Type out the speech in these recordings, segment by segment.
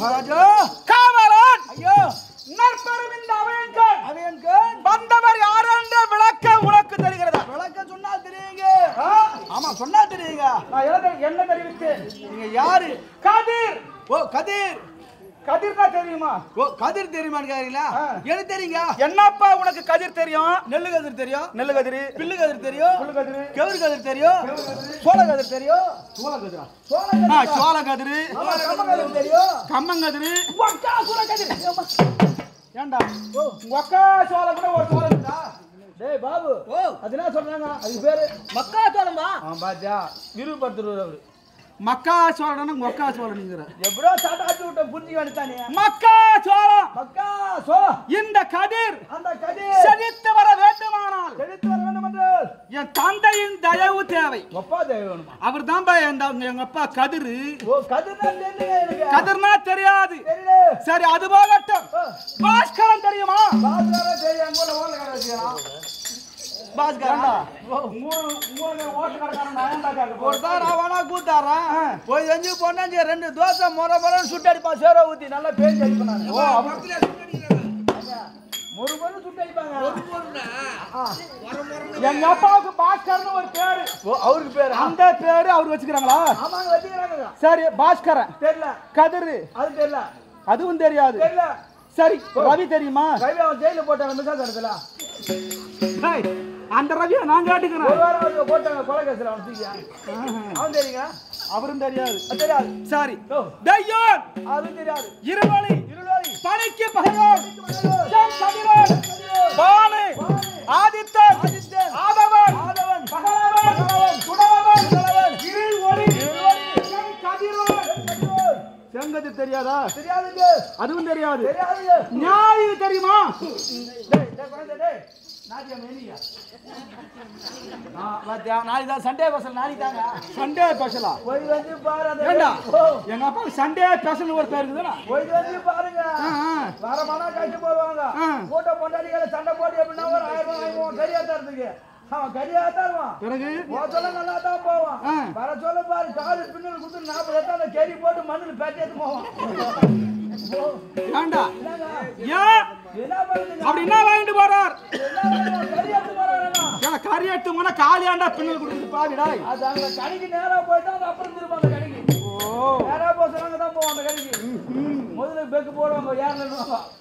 மகாராஜா காவலன் ஐயோ நற்பெரும் இந்த அவையன்கள் அவையன்கள் வந்தவர் யார் என்ற விளக்க உனக்கு தெரிகிறதா? விளக்க சொன்னால் தெரியுங்க. ஆமா சொன்னா தெரியுங்க. நான் என்ன தெரிவித்தேன்? நீங்க யாரு? கதிர். ஓ கதிர். கதிர்னா தெரியுமா? ஓ கதிர் தெரியுமான்னு கேக்குறீங்களா? எனக்கு தெரியுங்க. என்னப்பா உனக்கு கதிர் தெரியும்? நெல்லு கதிர் தெரியும், நெல்லு கதிர், பில்லு கதிர் தெரியும், புல்லு கதிர், கெவுரு கதிர் தெரியும், சோள கதிர் தெரியும். சோள கதிரா? சோள கதிர், கம்ம கதிர் தெரியும், கம்மங்கதிர், ஒக்கா சோள கதிர். ஏண்டா ஒக்கா சோள கூட ஒரு சோளம் இருக்கா? டேய் பாபு, ஓ அது என்ன சொல்றாங்க? அதுக்கு பேரு மக்காச்சோளமா? பாத்தியா விருப்பப்படுத்துறாரு அவரு. மக்காச்சோளம்னா மொக்காச்சோளம்ங்கற எப்படோ சாட்டாச்சு விட்ட புரிஞ்சு வந்துட்டானே. மக்காச்சோளம். மக்கா சோளம். இந்த கதிர் அந்த கதிர் செழித்து வர வேண்டுமானால் செழித்து வர வேண்டும் என்றால் என் தந்தையின் தயவு தேவை. அப்பா தேவை வேணுமா? அவர் தான் எங்க அப்பா கதிர். ஓ கதிர்னா தெரியுங்க எனக்கு. கதிர்னா தெரியாது. தெரியல. சரி அது போகட்டும். பாஸ்கரன் தெரியுமா? பாஸ்கரா தெரியும். அங்க ஒரு ஓட்டை கடை வச்சிருக்கான். பாஸ்கரன்டா மூணு ஓட்டை கடைக்காரன் நான் தான் கேட்க ஒருத்தாரா வேணா கூத்தாரா போய் செஞ்சு பொண்ணாஞ்சி 2 தோசை முறை சுட்டு அடிப்பான் சேர ஊத்தி நல்லா பேஞ்சு அடிப்பான். ஓ ஒரு பொண்ணு சுட்டு அடிப்பாங்க. எங்க அப்பாவுக்கு பாஸ்கர்னு ஒரு பேரு. ஓ அவருக்கு பேரு? அந்த பேரு அவர் வச்சுக்கிறாங்களா? ஆமாங்க வச்சுக்கிறாங்க. சரி பாஸ்கரன் தெரியல. கதிர் அது தெரியல. அதுவும் தெரியாது. தெரியல. சரி ரவி தெரியுமா? ரவி அவன் ஜெயில போட்டாங்க மிசாஸ் இடத்துல. டேய் அந்த ரவியை நான் கேட்டுக்கிறேன். ஒரு வாரம் அவருக்கு போட்டாங்க கொலை கேஸ்ல அவன் தூக்கி. அவன் தெரியுங்க. அவரும் தெரியாது. தெரியாது. சரி தெய்யோன் அதுவும் தெரியாது. இருவழி இருளோரி பணிக்கு பகையோன் கதிரோன் பானு ஆதித்தன் ஆதவன் பகலவன் சுடவன் இருள் ஒளி கதிரோன் செங்கதி தெரியாதா? தெரியாதுங்க. அதுவும் தெரியாது. தெரியாதுங்க. ஞாயி தெரியுமா? டேய் டேய் குழந்தை டேய் நாட்டியா மேனியா? பாத்தியா நாளைக்கு தான் சண்டே பசல் நாளைக்கு தாங்க சண்டே ஸ்பெஷலா? போய் வந்து பாரு அந்த ஏண்டா எங்க அப்பா சண்டே ஸ்பெஷல் ஒரு பேர் இருக்குதுடா. போய் வந்து பாருங்க. வரமானா கட்டி போடுவாங்க. போட்டோ பொண்டாடிகளை சண்டை போட்டு எப்படின்னா ஒரு 1000 ரூபாய் வாங்குவோம் கறியா தரதுக்கு. அவன் கறியா தருவான். பிறகு போத்தல நல்லா தான் போவான். வர சொல்ல பாரு காலு பின்னல் குத்து 40 எத்தான கறி போட்டு மண்ணில் பேட்டிட்டு போவான். ஏண்டா ஏன் என்ன பண்ணுங்க? அப்படி என்ன வாங்கிட்டு போறார்? கறி எடுத்து போறாங்க. கறி எடுத்து போனா காலியாண்டா பின்னல் கொடுத்து பாவிடாய். அது அங்க கடைக்கு நேரா போயிட்டா அது அப்புறம் திரும்ப அந்த கடைக்கு. நேரா போறாங்க தான் போவான் அந்த கடைக்கு. முதல்ல பெக்கு போடுவாங்க யாருன்னு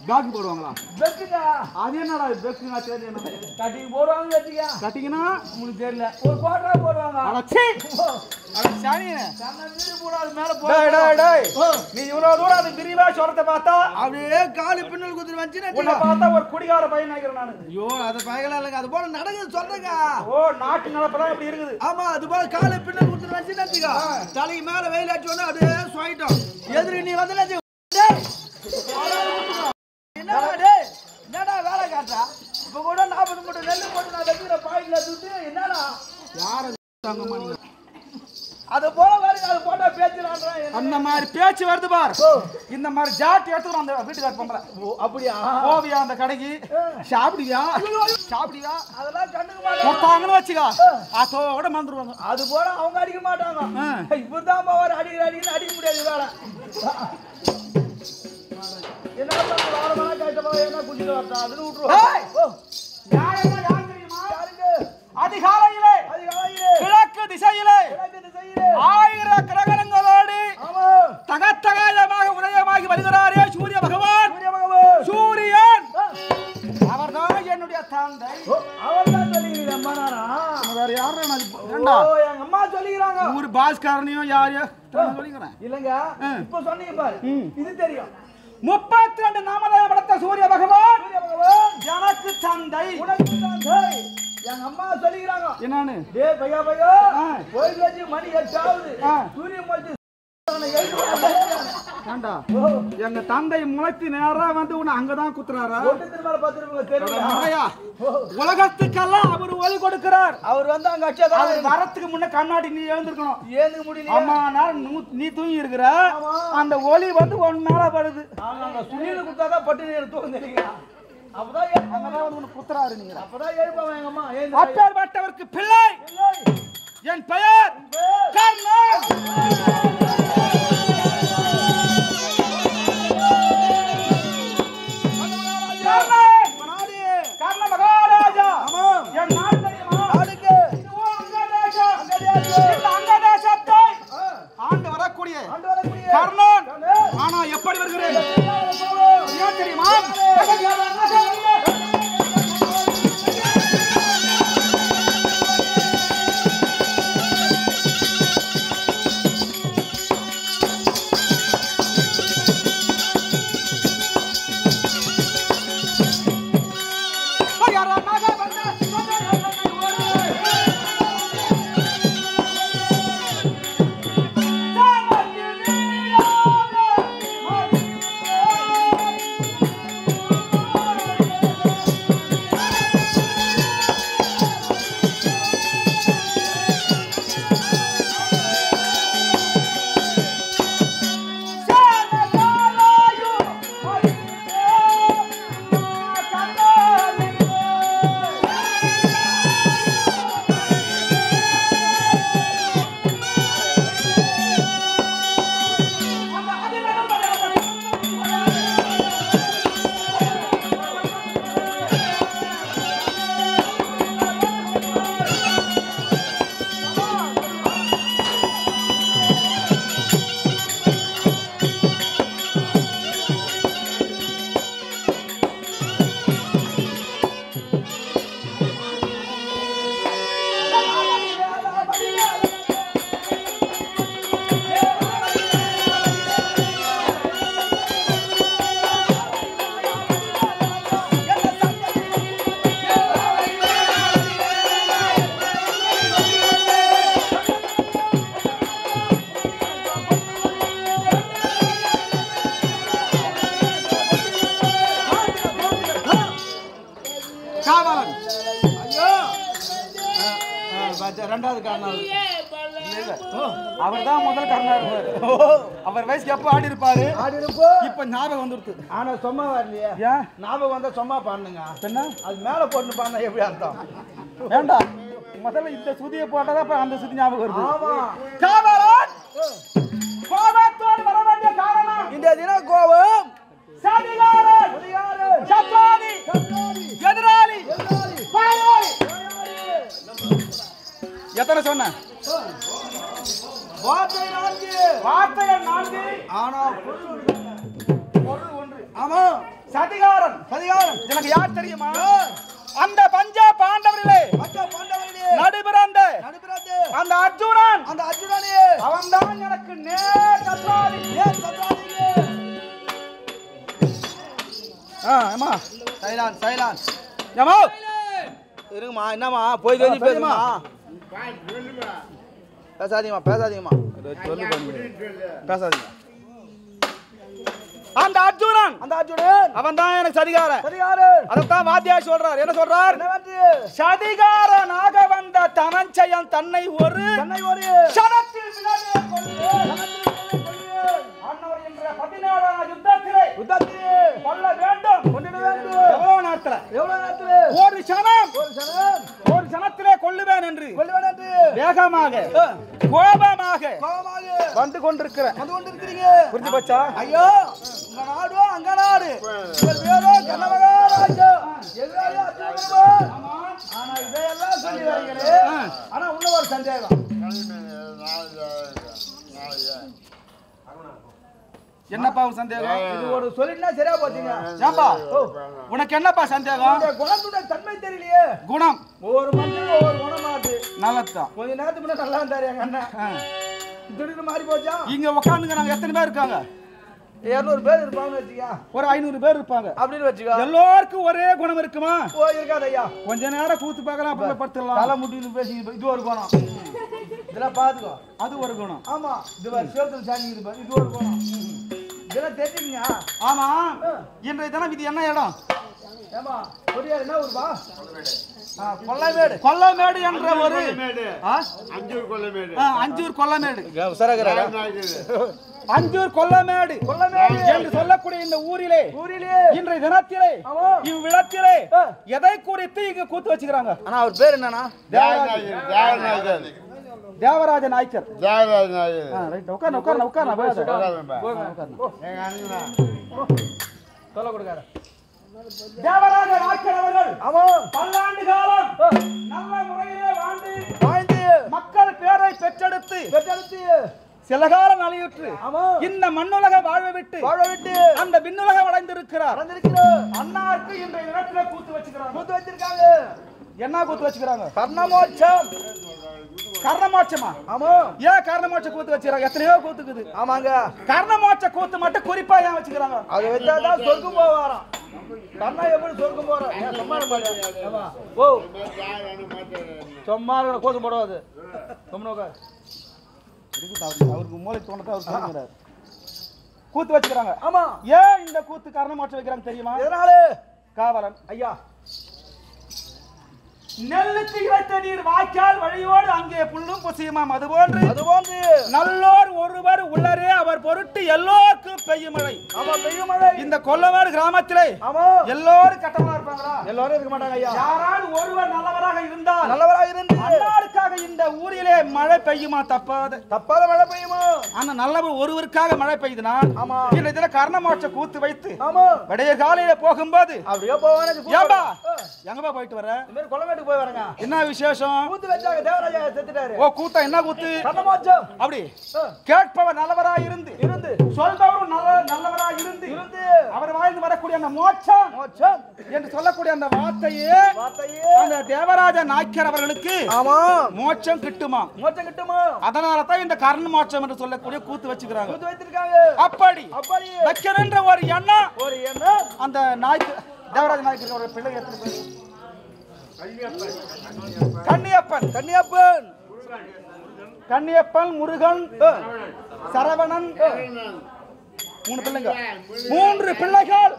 பேக் போடுவாங்களா? பெக்குங்க. அது என்னடா பெக்குனா தெரியல. கட்டிக்கு போடுவாங்க வச்சுக்க. கட்டிங்கனா உங்களுக்கு தெரியல. ஒரு கோட்டா போடுவாங்க. அடச்சி அட சாணியே சன்ன மீறி போடாது மேல டேய் டேய் டேய் நீ இவ்வளவு தூரம் அது விரிவா சொல்றத பார்த்தா அப்படியே காலு பின்னல் குத்துட்டு வந்துச்சுன்னு உன்னை பார்த்தா ஒரு குடிகார பையன் நினைக்கிறேன் நானு. ஐயோ அது பயங்கரம் இல்லைங்க அது போல நடக்குது சொல்றேங்க. ஓ நாட்டு நடப்பெல்லாம் இப்படி இருக்குது. ஆமா அது போல காலு பின்னல் குத்துட்டு வந்துச்சுன்னு தலைக்கு மேல வெயில் அடிச்சோன்னா அப்படியே சுவாயிட்டோம். எதிரி நீ வந்து என்னடா டேய் என்னடா வேலை காட்டா? இப்ப கூட 40 மூட்டை நெல்லு போட்டு நான் வைக்கிற பாயிண்ட்ல சுத்தி என்னடா யார தாங்க மாட்டீங்க. அது போல வேற அது போட்டா பேச்சறான்றான். அந்த மாதிரி பேச்சு வருது பார். இந்த மாதிரி ஜாட்டி எடுத்து அந்த வீட்டுக்கார பொம்பளை. ஓ அப்படியா? போவியா அந்த கடைக்கு சாப்பிடுவியா? சாப்பிடுவியா? அதெல்லாம் கண்டுக்க மாட்டாங்க. கொடுத்தாங்கன்னு வச்சுக்கா அதோட மறந்துடுவாங்க. அது போல அவங்க அடிக்க மாட்டாங்க. இப்பதான் போவார் அடிக்கிறன்னு அடிக்க முடியாது வேலை. என்ன பண்றது? வாரமான கஷ்டமா என்ன குடிச்சிட்டு வரட்டா அதுன்னு விட்டுருவோம். நியாயமா யார் தெரியுமா? யாருங்க? அதிகாலையிலே கிழக்கு திசையிலே 1000 கிரகணங்களோடு தகத்தகாயமாக உதயமாகி வருகிறாரே சூரிய பகவான். சூரியன் அவர்தான் என்னுடைய தந்தை. அவர்தான் சொல்லிக்கிறீங்க அம்மா நானா? வேற யாரும் எங்க அம்மா சொல்லிக்கிறாங்க. ஊர் பாஸ்கரனையும் யாரையோ சொல்லிக்கிறேன். இல்லங்க இப்ப சொன்னீங்க பாரு இது தெரியும். 32 நாமதேயம் படைத்த சூரிய பகவான் எனக்கு தந்தை. உனக்கு தந்தை. எங்க அம்மா சொல்லிக்கிறாங்க. என்னன்னு? டேய் பையா பையா போய் வச்சு மணி 8 ஆகுது. சூரியன் முடிச்சு ஏண்டா எங்க தந்தை முளைத்து நேரா வந்து உன்னை அங்கதான் குத்துறாரா? திருமலை 10 ரூபாய் தெரியுமா? உலகத்துக்கெல்லாம் அவர் ஒளி கொடுக்கிறார். அவர் வந்து அங்க அச்சதான் வரத்துக்கு முன்ன கண்ணாடி நீ எழுந்திருக்கணும். ஏந்துக்க முடியல. அம்மா நேரம் நீ தூங்கி இருக்கிற அந்த ஒளி வந்து ஒன் மேல படுது. நாங்க சுனில குத்தாதான் பட்டு நீர் தூங்க தெரியுங்களா? அப்பதான் உனக்கு குத்துறாரு நீங்க. அப்பதான் எழுப்பாங்க எங்க அம்மா. அப்பேற்பட்டவருக்கு பிள்ளை என் பெயர் கர்ணன். கர்ணன் ஆனா எப்படி வருகிறேன் ஏன் தெரியுமா ரெண்டாவது காரணம் அவர் தான் முதல் காரணம் இருப்பாரு. அவர் வயசுக்கு எப்போ ஆடி இருப்பாரு இப்ப ஞாபகம் வந்துருது. ஆனா சும்மா வரலையே ஏன் ஞாபகம் வந்தா சும்மா பாடுங்க என்ன அது மேல போட்டு பாடினா எப்படி அர்த்தம் வேண்டா முதல்ல இந்த சுதியை போட்டாதான் இப்ப அந்த சுதி ஞாபகம் வருது. ஆமா காவலன் கோபத்தோடு வர வேண்டிய காரணம் இந்த தினம் கோபம் சதிகாரன் சத்ராதி எதிராளி பாயாளி எத்தனை சொன்ன வார்த்தைகள் 4 ஆனா பொருள் 1. ஆமா சதிகாரன் எனக்கு யார் தெரியுமா அந்த பஞ்ச பாண்டவர்களே நடுபிறந்த அந்த அர்ஜுனன் அவன் தான் எனக்கு நேர் சத்ராதி ஆமா சைலான் ஏமா இருங்கம்மா என்னம்மா போய் தெரிஞ்சு பேசுமா பேசாதீங்கம்மா பேசாதீங்க அந்த அர்ஜுனன் அவன் தான் எனக்கு சதிகாரன் அதைத்தான் வாத்தியார் சொல்றார். என்ன சொல்றார்? சதிகாரனாக வந்த தனஞ்சயன் தன்னை ஒரு சனத்தில் விலகே அன்னவர் என்ற 17ஆம் யுத்தத்திலே கொல்ல வேண்டும். எவ்வளவு நேரத்துல ஒரு சனத்திலே கொல்லுவேன் என்று வேகமாக கோபமாக வந்து கொண்டிருக்கிறேன். புரிஞ்சு போச்சா? ஐயோ உங்க நாடு அங்க நாடு பேரோ கனமகாராஜா ஆனா இதையெல்லாம் சொல்லி வரீங்களே ஆனா இன்னும் ஒரு சந்தேகம் என்னப்பா உன் சந்தேகம்? இது ஒரு சொல்லிட்டுனா சரியா போச்சுங்க. ஏன்பா உனக்கு என்னப்பா சந்தேகம்? இந்த குணத்துடைய தன்மை தெரியலையே. குணம் ஒவ்வொரு மனுஷனும் ஒவ்வொரு குணமா இருக்கு. நல்லதுதான். கொஞ்ச நேரத்துக்கு முன்னாடி நல்லா இருந்தாரு எங்க அண்ணன். திடீர்னு மாறி போச்சா? இங்க உட்காந்துங்க நாங்க எத்தனை பேர் இருக்காங்க? 200 பேர் இருப்பாங்கன்னு வச்சுக்கா. ஒரு 500 பேர் இருப்பாங்க அப்படின்னு வச்சுக்கா. எல்லாருக்கும் ஒரே குணம் இருக்குமா? இருக்காது ஐயா. கொஞ்ச நேரம் கூத்து பார்க்கலாம் அப்புறம் படுத்துடலாம். தலை முட்டின்னு பேசி இது ஒரு குணம். இதெல்லாம் பாத்துக்கோ. அது ஒரு குணம். ஆமா இது ஒரு சேத்துல சாணி இது ஒரு குணம். இதெல்லாம் தெரிஞ்சுங்க. ஆமா இன்றைய தினம் இது என்ன இடம்? ஏமா கொடியார் என்ன ஊர்பா? கொல்லமேடு என்ற ஒரு அஞ்சூர் கொல்லமேடு அஞ்சூர் கொல்லமேடு என்று சொல்லக்கூடிய இந்த ஊரிலே இன்றைய தினத்திலே இவ்விடத்திலே எதை குறித்து இங்க கூத்து வச்சுக்கிறாங்க? ஆனா அவர் பேர் என்னன்னா தேவராஜ நாயக்கர். தேவராஜ நாயக்கர் அவர்கள் பல்லாண்டு காலம் நல்ல முறையிலே வாழ்ந்து மக்கள் பேரை பெற்றெடுத்து சில காலம் நலியுற்று ஆமா இந்த மண்ணுலக வாழ விட்டு அந்த விண்ணுலக வளைந்திருக்கிறார். அன்னாருக்கு இன்றைய தினத்துல கூத்து வச்சிருக்காங்க. என்ன கூத்து வச்சுக்கிறாங்க? கர்ணமோட்சம். கர்ணமோட்சமா? ஆமா. ஏன் கர்ணமோட்ச கூத்து வச்சுக்கிறாங்க? எத்தனையோ கூத்துக்குது. ஆமாங்க. கர்ணமோட்ச கூத்து மட்டும் குறிப்பா ஏன் வச்சுக்கிறாங்க? அது வச்சாதான் சொர்க்கம் போவாராம். கர்ணா எப்படி சொர்க்கம் போறான்? சும்மா இருப்பாங்க. ஓ சும்மா கோசம் போடுவாது. அவருக்கு மூளை தோணத்தை அவர் சொல்லுகிறார். கூத்து வச்சுக்கிறாங்க. ஆமா. ஏன் இந்த கூத்து கர்ணமோட்சம் வைக்கிறாங்க தெரியுமா? எதனால? காவலன் ஐயா நெல்லுக்கு இறைத்த நீர் வாய்க்கால் வழியோடு அங்கே புல்லும் புசியுமாம். அதுபோன்று நல்லோர் ஒருவர் உள்ளரே அவர் பொருட்டு எல்லோருக்கும் பெய்யும் மழை. ஆமா பெய்யும் மழை. இந்த கொல்லவாடு கிராமத்திலே ஆமா எல்லோரும் கட்டவளா இருப்பாங்களா? எல்லாரும் இருக்க மாட்டாங்க ஐயா. யாராவது ஒருவர் நல்லவராக இருந்தால் இருந்து அன்னாருக்காக இந்த ஊரிலே மழை பெய்யுமா? தப்பாத மழை பெய்யுமா? ஆனா நல்லவர் ஒருவருக்காக மழை பெய்யுதுன்னா ஆமா இந்த இதுல கர்ணமோட்ச கூத்து வைத்து ஆமா விடைய காலையில போகும்போது அப்படியே போவானே. ஏம்பா எங்கப்பா போயிட்டு வர? இந்த மாதிரி கொல்லமேட்டுக்கு போய் வரங்க. என்ன விசேஷம்? கூத்து வச்சாங்க. தேவராஜா செத்துட்டாரு. ஓ கூத்தா? என்ன கூத்து? கர்ணமோட்சம். அப்படி கேட்பவர் நல்லவராய் இருந்து சொல்பவரும் நல்லவராய் இருந்து அவர் வாழ்ந்து வரக்கூடிய அந்த மோட்சம் என்று சொல்லக்கூடிய அந்த வார்த்தையே அந்த தேவராஜ நாயக்கர் அவர்களுக்கு ஆமா மோட்சம் கிட்டுமா? அதனால தான் இந்த கர்ண மோட்சம் என்று சொல்லக்கூடிய கூத்து வச்சுக்கிறாங்க. அப்படி வைக்கணுன்ற ஒரு எண்ணம் அந்த நாய்க்கு தேவராஜ நாயக்கர் ஒரு பிள்ளை எத்தனை பேர்? கன்னியப்பன் முருகன் சரவணன் 3 பிள்ளைங்க. 3 பிள்ளைகள்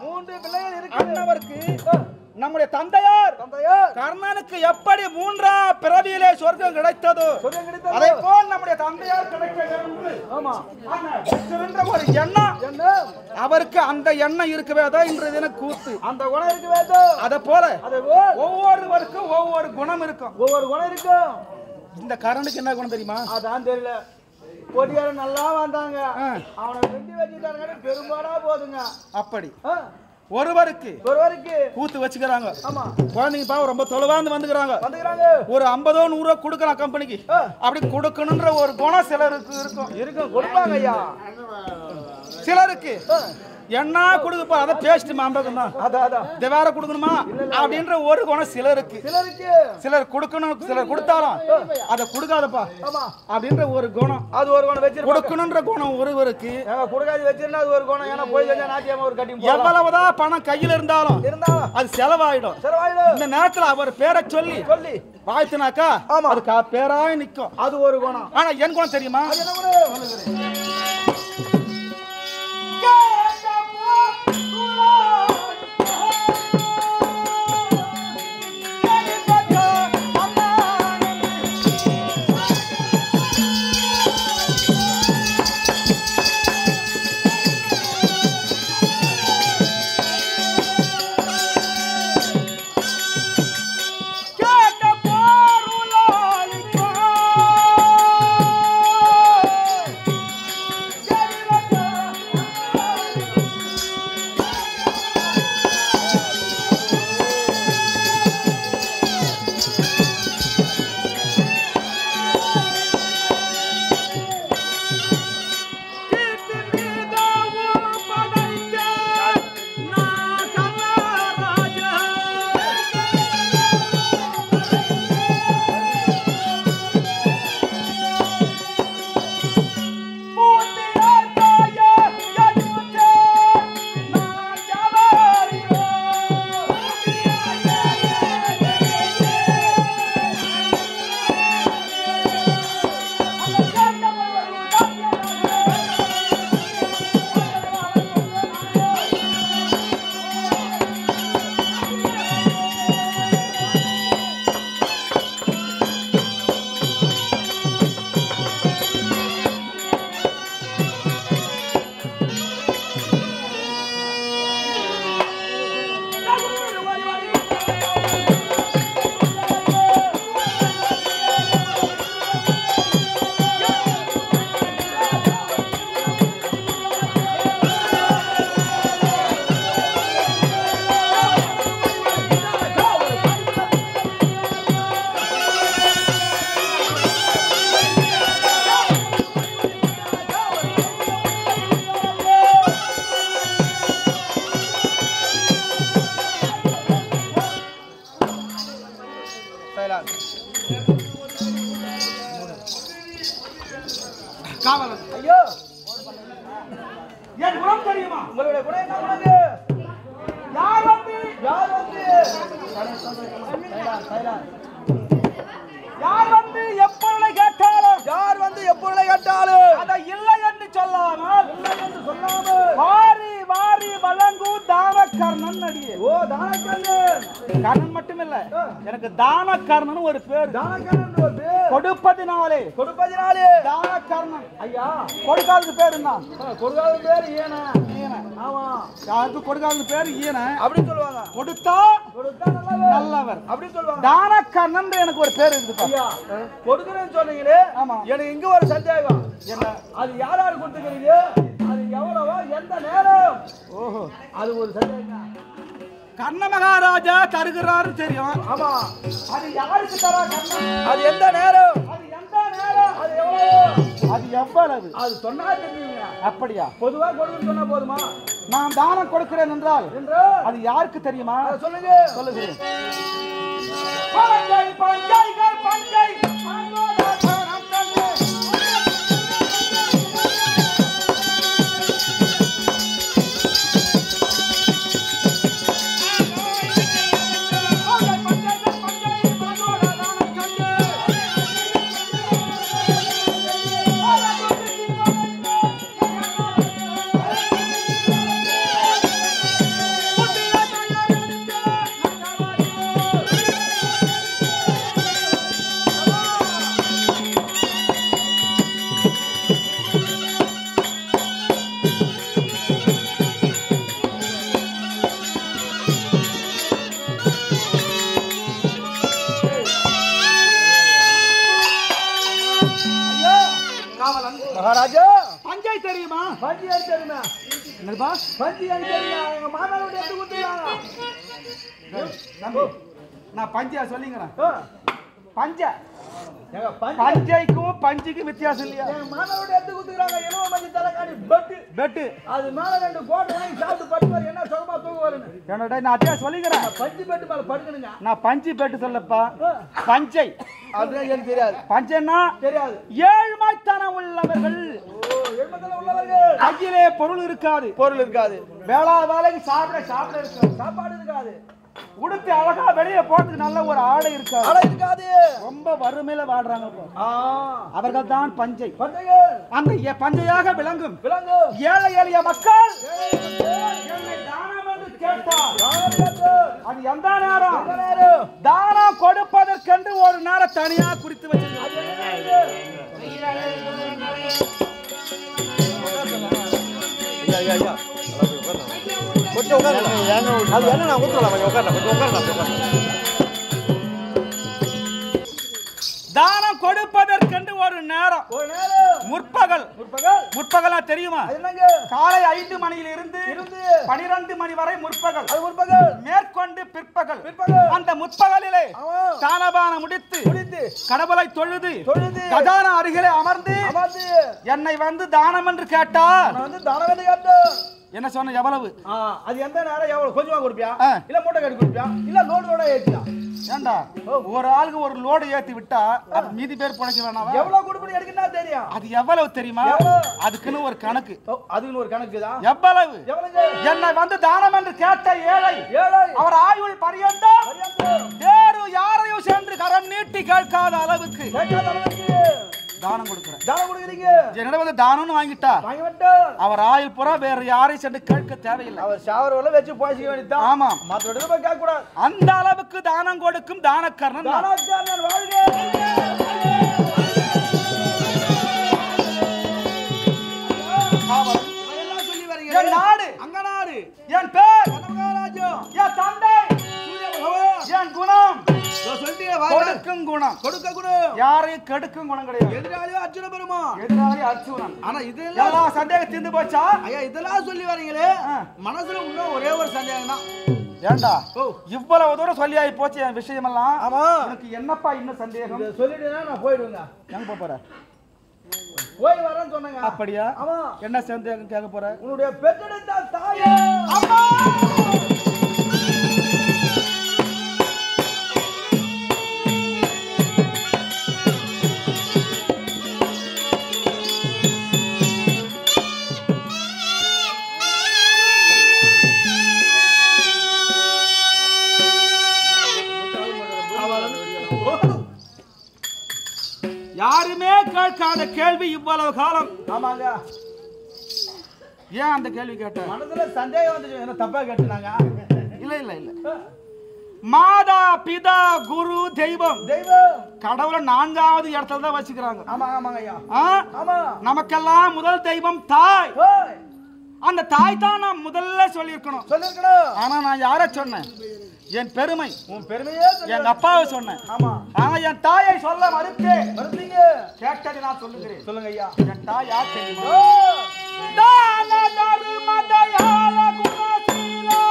அண்ணவருக்கு நம்முடைய தந்தையார் கர்ணனுக்கு எப்படி 3ஆம் பிறவியிலே சொர்க்கம் கிடைத்ததோ அதே போல் நம்முடைய தந்தையார் கிடைக்க ஒரு எண்ணம் அவருக்கு அந்த எண்ணம் இருக்கவே தான் இன்றைய தினம் கூத்து. அந்த குணம் இருக்கவே அதே போல ஒவ்வொருவருக்கும் ஒவ்வொரு குணம் இருக்கும். இந்த கர்ணனுக்கு என்ன குணம் தெரியுமா? அதான் தெரியல. பொடியார நல்லா வந்தாங்க. அவனை வெட்டி வச்சுட்டாங்க. பெரும்பாலா போதுங்க. அப்படி ஒருவருக்கு கூத்து வச்சுக்கிறாங்க. குழந்தைங்க பாவம் ரொம்ப தொலைவாந்து வந்துக்கிறாங்க. ஒரு 50 100 கொடுக்கலாம் கம்பெனிக்கு. அப்படி கொடுக்கணும்ன்ற ஒரு குணம் சிலருக்கு இருக்கும். கொடுப்பாங்க ஐயா. சிலருக்கு என்ன கொடுக்குப்பா அதை பேசிட்டு மாம்பகம் தான் இதை வேற கொடுக்கணுமா அப்படின்ற ஒரு குணம் சிலருக்கு. சிலர் கொடுக்கணும், சிலர் கொடுத்தாலும் அதை கொடுக்காதப்பா அப்படின்ற ஒரு குணம். அது ஒரு குணம் வச்சு கொடுக்கணும்ன்ற குணம் ஒருவருக்கு. கொடுக்காது வச்சிருந்தா அது ஒரு குணம். ஏன்னா போய் நாட்டியமா ஒரு கட்டி எவ்வளவுதான் பணம் கையில் இருந்தாலும் அது செலவாயிடும். இந்த நேரத்தில் அவர் பேரை சொல்லி வாழ்த்துனாக்கா அதுக்கு பேராய் நிற்கும். அது ஒரு குணம். ஆனா என் குணம் தெரியுமா? தெரியுமா? உங்களுடைய குணம் என்ன குணங்க? யார் வந்து யார் வந்து யார் வந்து எப்பொருளை கேட்டாலும் யார் வந்து எப்பொருளை கேட்டாலும் அதை இல்லை என்று சொல்லாமல் இல்லை என்று சொல்லாமல் வாரி வாரி வழங்கும் தானக்கர்ணன் அடியே. ஓ தானக்கண்ணன். கர்ணன் மட்டுமில்ல, எனக்கு தானக்கர்ணன் ஒரு பேர். தானக்கண்ணன் ஒரு பேர். கொடுப்பதினாலே கொடுப்பதினாலே தானக்கர்ணன். ஐயா கொடுக்காதது பேர் என்ன? கொடுக்காத பேர் ஏனா? ஈன. ஆமா யாருக்கு கொடுக்காதது பேர் ஈன. அப்படி சொல்லுவாங்க. கொடுத்தா கொடுத்தா நல்லவர் நல்லவர். அப்படி சொல்லுவாங்க. தானக்கர்ணன் எனக்கு ஒரு பேர் இருக்குது. ஐயா கொடுக்குறேன்னு சொன்னீங்களே, ஆமா. எனக்கு இங்க ஒரு சந்தேகம். என்ன? அது யார் யார் கொடுத்துக்கிறீங்க? அது எவ்வளவா எந்த நேரம்? ஓஹோ, அது ஒரு சந்தேகம். கர்ண மகாராஜா தருகிறாரு தெரியும். ஆமா. அது யாருக்கு தரா கர்ணன்? அது எந்த நேரம்? அது எந்த நேரம்? அது எவ்வளவு? அது எவ்வளவு? அது சொன்னா தெரியுங்க. அப்படியா? பொதுவா கொடுன்னு சொன்னா போதுமா? நான் தானம் கொடுக்கிறேன் என்றால் என்று அது யாருக்கு தெரியுமா? அதை சொல்லுங்க. சொல்லுகிறேன். பஞ்சை பஞ்சைகள் பஞ்சை பஞ்சோதாசனம் கண்டு. மகாராஜா பஞ்சை தெரியுமா? பஞ்சி அடி தெரியுமா? என்னப்பா? பஞ்சி அடி தெரியுமா? எங்க மாமனாரோட எடுத்து கொடுத்துருக்காங்க. தம்பி, நான் பஞ்சையா சொல்லிங்கிறேன். பஞ்ச எங்க பஞ்சைக்கும் பஞ்சுக்கும் வித்தியாசம் இல்லையா? எங்க மாமனாரோட எடுத்து கொடுத்துருக்காங்க. எலுவ மஞ்சி தலைக்காணி பெட்டு. பெட்டு அது மேல 2 கோட்டை வாங்கி சாப்பிட்டு படுப்பாரு. என்ன சுகமா தூங்குவாருன்னு. என்னோட நான் அதையா சொல்லிக்கிறேன். பஞ்சு பெட்டு மேல படுக்கணுங்க. நான் பஞ்சு பெட்டு சொல்லப்பா. பஞ்சை அதுதான் எனக்கு தெரியாது. பஞ்சைன்னா தெரியாது. ஏழ்மைத்தனம் உள்ளவர்கள். ஓ எழுமத்துல உள்ளவர்கள் கையிலே பொருள் இருக்காது. பொருள் இருக்காது. வேளா வேலைக்கு சாப்பிட இருக்காது. சாப்பாடு இருக்காது. உடுத்தி அழகா வெளியே போறதுக்கு நல்ல ஒரு ஆடை இருக்காது. ஆடை இருக்காது. ரொம்ப வறுமையில வாடுறாங்க இப்போ. அவர்கள் தான் பஞ்சை. பஞ்சைகள் அந்த பஞ்சையாக விளங்கும் விலங்கு ஏழை எளிய மக்கள் என்னை தானம் என்று கேட்டார். அது எந்த நேரம்? தானம் கொடுப்பதற்கென்று ஒரு நேரம் தனியா குறித்து வச்சிருக்கிறார். கொஞ்சம் உட்காரலாம். அது என்ன நான் ஊத்துறலாம். கொஞ்சம் உட்காரலாம். கொஞ்சம் உட்காரலாம். தானம் கொடுப்பதற்கென்று ஒரு நேரம். ஒரு நேரம் முற்பகல். முற்பகலா தெரியுமா? என்னங்க? காலை 5 மணியில் இருந்து 12 மணி வரை முற்பகல். அது முற்பகல். மேற்கொண்டு பிற்பகல். அந்த முற்பகலிலே தானபானம் முடித்து கடவுளை தொழுது கஜானா அருகிலே அமர்ந்து என்னை வந்து தானம் என்று கேட்டார். தானம் என்று கேட்டார். என்ன சொன்ன? எவ்வளவு? அது எந்த நேரம் எவ்வளவு? கொஞ்சமா கொடுப்பியா? இல்ல மூட்டை கட்டி கொடுப்பியா? இல்ல லோடு ஏத்தியா? ஏண்டா ஒரு ஆளுக்கு ஒரு லோடு ஏத்தி விட்டா அது மீதி பேர் புழைக்க வேணாவா? எவ்வளவு கொடுப்பீங்க எடுக்கனா தெரியும். அது எவ்வளவு தெரியுமா? அதுக்குன்னு ஒரு கணக்கு. அதுக்குன்னு ஒரு கணக்கு தான். எவ்வளவு? என்னை வந்து தானம் என்று கேட்ட ஏழை அவர் ஆயுள் பரியந்தம் வேறு யாரையும் சென்று கரம் நீட்டி கேட்காத அளவுக்கு தானம் கொடுக்கிறேன். தானம் கொடுக்குறீங்க. என்னிடம் வந்து தானம்னு வாங்கிட்டா அவர் ஆயுள் புறா வேற யாரையும் சென்று கேட்க தேவையில்லை. அவர் ஷவர்ல வச்சு போய்க்க வேண்டியதான். ஆமா, மத்தோட போய் கேட்க கூடாது. அந்த அளவுக்கு தானம் கொடுக்கும் தானக்கர்ணன். தானக்கர்ணன் வாழ்க. என் நாடு அங்க நாடு, என் பேர் மகாராஜா, என் தந்தை என் குணம் கொடுக்கும் குணம். கொடுக்க குணம். யாரையும் கெடுக்கும் குணம் கிடையாது. எதிராளியோ அர்ஜுன பெருமான். எதிராளி அர்ஜுனன். ஆனா இதெல்லாம் எல்லா சந்தேகம் தீர்ந்து போச்சா? ஐயா இதெல்லாம் சொல்லி வரீங்களே, மனசுல இன்னும் ஒரே ஒரு சந்தேகம் தான். ஏண்டா இவ்வளவு தூரம் சொல்லி ஆகி போச்சு என் விஷயம் எல்லாம். ஆமா, உனக்கு என்னப்பா இன்னும் சந்தேகம்? சொல்லிட்டேன்னா நான் போயிடுவேங்க. எங்க போற? போய் வரேன்னு சொன்னேங்க. அப்படியா? ஆமா. என்ன சந்தேகம் கேட்க போற? உன்னுடைய பெற்றெடுத்த தாயே. அம்மா கேட்காத கேள்வி இவ்வளவு காலம். ஆமாங்க. ஏன் அந்த கேள்வி கேட்ட? மனசுல சந்தேகம் வந்துச்சு. என்ன தப்பா கேட்டுனாங்க? இல்ல இல்ல இல்ல. மாதா பிதா குரு தெய்வம் கடவுளை 4வது இடத்துல தான் வச்சுக்கிறாங்க. ஆமா ஆமாங்க ஐயா. ஆமா. நமக்கெல்லாம் முதல் தெய்வம் தாய். அந்த தாய் தான் நான் முதல்ல சொல்லியிருக்கணும். ஆனா நான் யார சொன்னேன்? என் பெருமை. உன் பெருமையே எங்க அப்பாவை சொன்னேன். ஆமா. ஆனா என் தாயை சொல்ல மறுத்தீங்க. கேட்டதை நான் சொல்லுகிறேன். சொல்லுங்க ஐயா. என் தாய் யார் தெரியுமா? தான தர்ம தயால குணசீலா.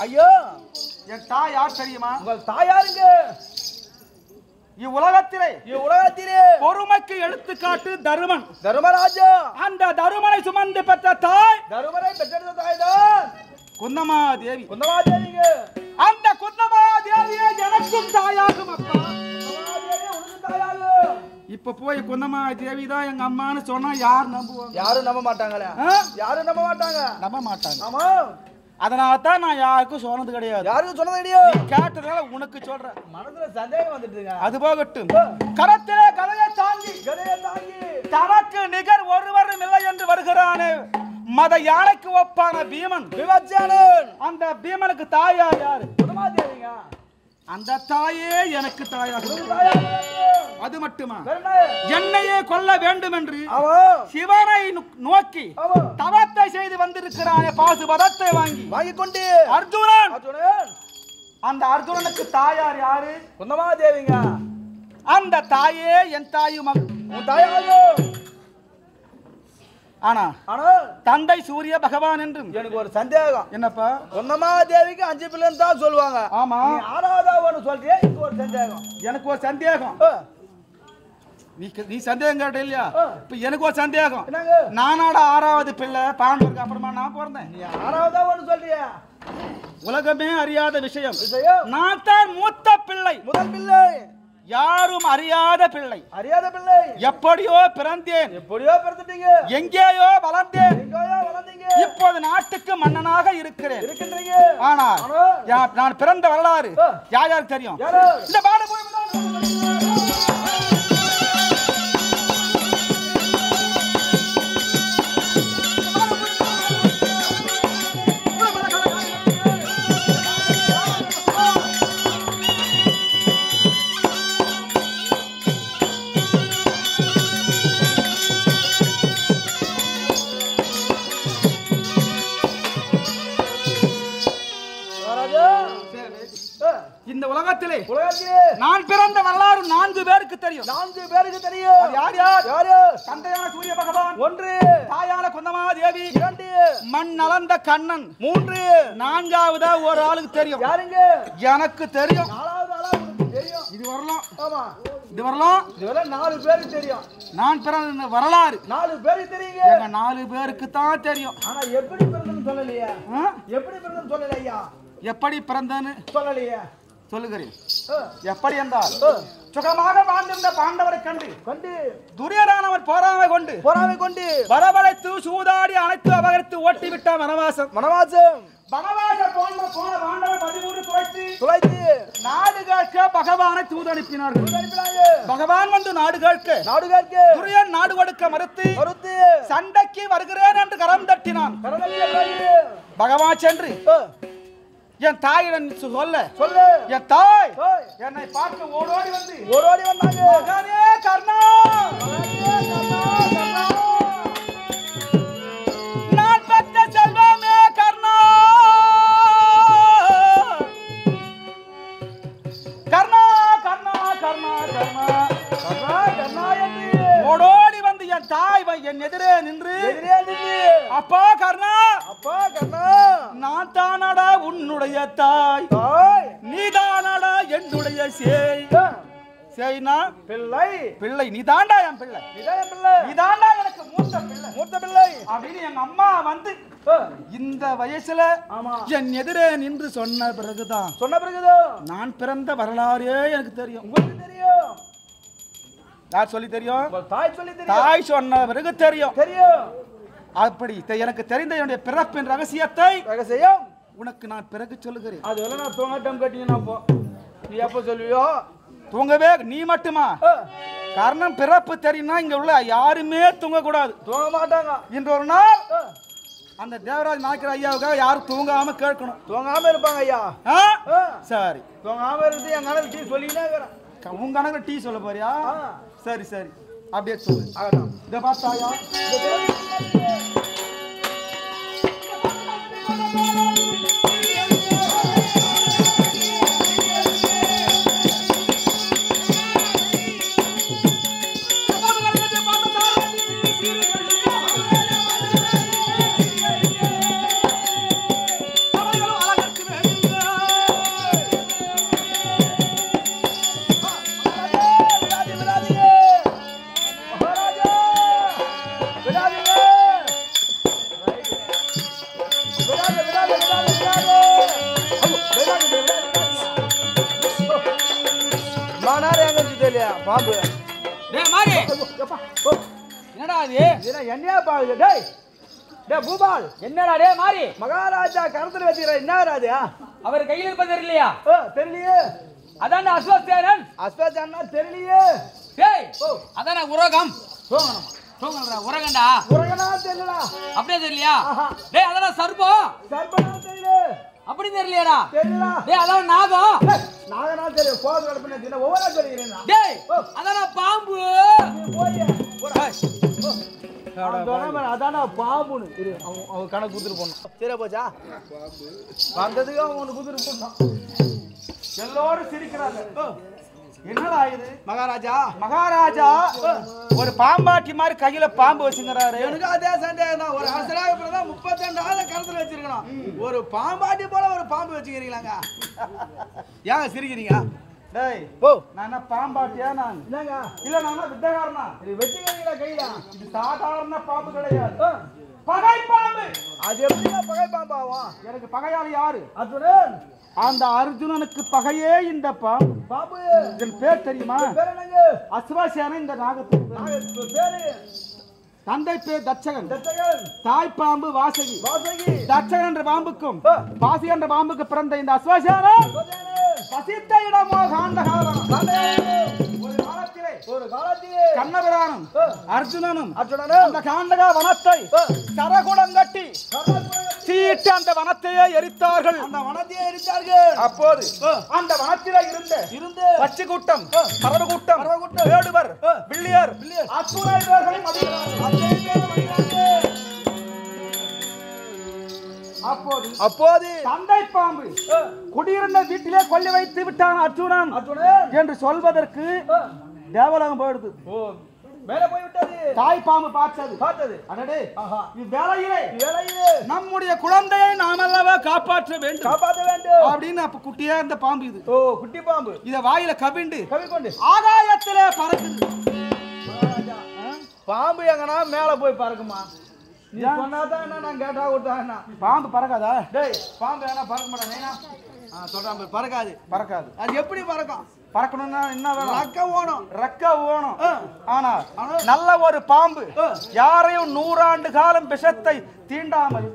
ஐயோ, என் தாய் யார் தெரியுமா? உங்கள் தாயாருங்க. இவ்வுலகத்திலே பொறுமைக்கு எடுத்துக்காட்டு தருமன். தருமராஜா. அந்த தருமனை சுமந்து பெற்ற தாய், தருமனை பெற்ற தாய்தான் குந்தமாதேவி. குந்தமாதேவிங்க. அந்த குந்தமாதேவியே எனக்கும் தாயாகும் அப்பா. இப்ப போய் குந்தமாதேவி தான் எங்க அம்மான்னு சொன்னா யார் நம்புவாங்க? யாரும் நம்ப மாட்டாங்களே. யாரும் நம்ப மாட்டாங்க. ஆமா. அதனால தான் நான் யாருக்கும் சொன்னது கிடையாது. யாருக்கும் சொன்னது கிடையாது. கேட்டதால உனக்கு சொல்றேன். மனசுல சந்தேகம் வந்துட்டுங்க. அது போகட்டும். கரத்திலே கலையை தாங்கி தனக்கு நிகர் ஒருவரும் இல்லை என்று வருகிறானே மத யானைக்கு ஒப்பான பீமன். அந்த பீமனுக்கு தாயார் யாரு? குந்தமாதேவிங்க. அந்த தாயே எனக்கு தாயாக. அது மட்டுமா, என்னையே கொல்ல வேண்டும் என்று சிவனை நோக்கி தவத்தை செய்து வந்திருக்கிறானே பாசுபதத்தை வாங்கி கொண்டு அர்ஜுனன். அந்த அர்ஜுனனுக்கு தாயார் யாரு? குந்தமாதேவிங்க. அந்த தாயே என் தாயும் தாயாக. ஆனா தந்தை சூரிய பகவான் என்றும் எனக்கு ஒரு சந்தேகம். என்னப்பா? குந்தமாதேவிக்கு 5 பிள்ளைன்னு தான் சொல்லுவாங்க. ஆமா. 6வது சொல்றியா? எனக்கு ஒரு சந்தேகம். எனக்கு ஒரு சந்தேகம். நீ சந்தேகம் கேட்ட இல்லையா? இப்ப எனக்கு ஒரு சந்தேகம். நானாடா 6வது பிள்ளை? பாண்டவருக்கு அப்புறமா நான் பிறந்தேன். நீ 6வது சொல்றியா? உலகமே அறியாத விஷயம். நான் தான் மூத்த பிள்ளை. முதல் பிள்ளை. யாரும் அறியாத பிள்ளை. எப்படியோ பிறந்தேன். பிறந்துட்டீங்க. எங்கேயோ வளர்ந்தேன். இப்போது நாட்டுக்கு மன்னனாக இருக்கிறேன். ஆனால் நான் பிறந்த வரலாறு யாருக்கு தெரியும்? இந்த பாடு போய் இந்த உலகத்திலே நான் பிறந்த வரலாறு 4 பேருக்கு தெரியும். 4 பேருக்கு தெரியும். யார் யார்? யாரு? தந்தையான சூரிய பகவான் 1, தாயான குந்தமாதேவி 2, மண் அளந்த கண்ணன் 3, 4வது ஒரு ஆளுக்கு தெரியும். யாருங்க? எனக்கு தெரியும். 4வது ஆளா உங்களுக்கு தெரியும். இது வரலாம். ஆமா. இது வரலாம். இதுவரை 4 பேருக்கு தெரியும். நான் பிறந்த வரலாறு 4 பேருக்கு தெரியுங்க. எங்க 4 பேருக்கு தான் தெரியும். ஆனா எப்படி பிறந்தன்னு சொல்லலையா? எப்படி பிறந்தன்னு சொல்லலையா? எப்படி பிறந்தன்னு சொல்லலையா? சொல்லுகிறேன். எப்படி என்றால் சுகமாக வாழ்ந்திருந்த பாண்டவரை கண்டு துரியோதனன் போராமை கொண்டு வரவழைத்து சூதாடி அனைத்து அபகரித்து ஓட்டிவிட்ட வனவாசம். வனவாச போன பாண்டவர் 13 துளைத்து நாடு கேட்க பகவானை தூது அனுப்பினார்கள். பகவான் வந்து நாடு கேட்க துரியன் நாடு கொடுக்க மறுத்து சண்டைக்கு வருகிறேன் என்று கரம் தட்டினான். பகவான் சென்று என் தாயிடம் சொல்ல என் தாய் என்னை பார்க்க ஓடோடி வந்தாங்க. மகனே கர்ணா, நான் பெற்ற செல்வமே கர்ணா, கர்ணா கர்ணா கர்ணா கர்ணா கர்ணா கர்ணா என்று ஓடோடி வந்து என் தாய் என் எதிரே நின்று அப்பா கர்ணா, அப்பா கர்ணா, நான் தானடா உன்னுடைய தாய், நீதானடா என்னுடைய சேய்னா பிள்ளை, பிள்ளை நீதாண்டா என் பிள்ளை, நீதாண்டா எனக்கு மூத்த பிள்ளை அப்படின்னு எங்க அம்மா வந்து இந்த வயசுல என் எதிரே நின்று சொன்ன பிறகுதான் நான் பிறந்த வரலாறே எனக்கு தெரியும். உங்களுக்கு தெரியும்? யார் சொல்லி தெரியும்? தாய் சொன்ன பிறகு தெரியும். அப்படி எனக்கு தெரிந்த என்னுடைய பிறப்பின் ரகசியத்தை உனக்கு நான் பிறகு சொல்லுகிறேன். அது நான் தூங்காட்டம் கட்டினா நீ எப்ப சொல்லுவியோ? தூங்கவே நீ மட்டுமா? காரணம் பிறப்பு தெரியும்னா இங்க உள்ள யாருமே தூங்க கூடாது, தூங்க மாட்டாங்க. இன்று ஒரு நாள் அந்த தேவராஜ் நாயக்கர் ஐயாவுக்காக யாரும் தூங்காம கேட்கணும். தூங்காம இருப்பாங்க ஐயா. சரி, தூங்காம இருந்து என் கணக்கு டீ சொல்லிக்கிட்டே இருக்கிறேன். உங்க கணக்கு டீ சொல்ல போறியா? சரி சரி, அப்படியே சொல்லு. இதை பார்த்தாயா? பாம்பு என்னடா அது? என்னையா பாருங்க டேய் டேய் பூபால், என்னடா டே மாறி? மகாராஜா கருத்துல வச்சுக்கிற என்னடா அது? அவர் கையில் இருப்பது தெரியலையா? தெரியலையே. அதான் அஸ்வத்தேனன். அஸ்வத்தேனா தெரியலையே. டேய் அதான் உரகம். தூங்கறா உரகண்டா. உரகனா தெரியலடா. அப்படியே தெரியலையா? டேய் அதான் சர்பம். சர்பனா தெரியல. அப்படி தெரியலையாடா? தெரியல. டேய் அதான் நாகம். நாகனா தெரியும். கோது கலப்பன தின ஒவ்வொரு சொல்லிறேனா. டேய் அதான் பாம்பு. அதான பாம்புன்னு அவன் கணக்கு குத்துட்டு போனான். சரியா போச்சா? வந்ததுக்கு அவன் குத்துட்டு போனான். எல்லாரும் சிரிக்கிறாங்க. என்னடா இது? மகாராஜா மகாராஜா ஒரு பாம்பாட்டி மாதிரி கையில பாம்பு வச்சுக்கிறாரு. எனக்கு அதே சந்தேகம். ஒரு அரசராக இப்பதான் 32 ஆளை கருத்துல வச்சிருக்கணும். ஒரு பாம்பாட்டி போல ஒரு பாம்பு வச்சுக்கிறீங்களாங்க? ஏங்க சிரிக்கிறீங்க? டேய் நான் என்ன பாம்பாட்டியா? நான் என்னங்க இல்ல நான் வித்தகாரனா? இது வெட்டிக்கிறீங்களா கையில? இது சாதாரண பாம்பு கிடையாது, பகை பாம்பு. அது எப்படியா பகை பாம்பு ஆகும்? எனக்கு பகையாளி யாரு? அர்ஜுனன். அந்த அர்ஜுனனுக்கு பகையே இந்த பாம்பு. இதன் பேர் தெரியுமா? அஸ்வசேன. இந்த நாகத்துக்கு பேரு தந்தை பேர் தட்சகன், தாய் பாம்பு வாசகி. தட்சகன் என்ற பாம்புக்கும் வாசி என்ற பாம்புக்கு பிறந்த இந்த அஸ்வசேன பசித்த இடமோ காண்டகாலம். ஒரு காலத்திலே கண்ணபிரானும் அர்ஜுனனும் அந்த காண்டகா வனத்தை கரகுடம் கட்டி தீட்டு அந்த வனத்தையே எரித்தார்கள். அப்போது அந்த வனத்திலே இருந்த பச்சை கூட்டம், பறவை கூட்டம், வேடுவர், வில்லியர், அசுரர்களையும் அப்போது தந்தை பாம்பு குடியிருந்த வீட்டிலே கொல்லி வைத்து விட்டான் அர்ஜுனன் என்று சொல்வதற்கு தேவலோகம் போயிடுது. மேலே போய்விட்டது. தாய் பாம்பு பார்த்தது. அடடே இவ்வேளையிலே நம்முடைய குழந்தையை நாமல்லவா காப்பாற்ற வேண்டும் அப்படின்னு அப்ப குட்டியா இருந்த பாம்பு இது. குட்டி பாம்பு இத வாயில கவிண்டு ஆகாயத்திலே பறக்குது. பாம்பு எங்கன்னா மேல போய் பறக்குமா? நீ சொன்னாதான் நான் கேட்டா கொடுத்தா. பாம்பு பறக்காதா? டேய் பாம்பு ஏன்னா பறக்க மாட்டானேனா? சொல்றான் பறக்காது. அது எப்படி பறக்கும்? பறக்கணும்னா என்ன வேணும்? ரெக்க ஓணும். ஆனா நல்ல ஒரு பாம்பு யாரையும் 100 ஆண்டு காலம் விஷத்தை தீண்டாமல்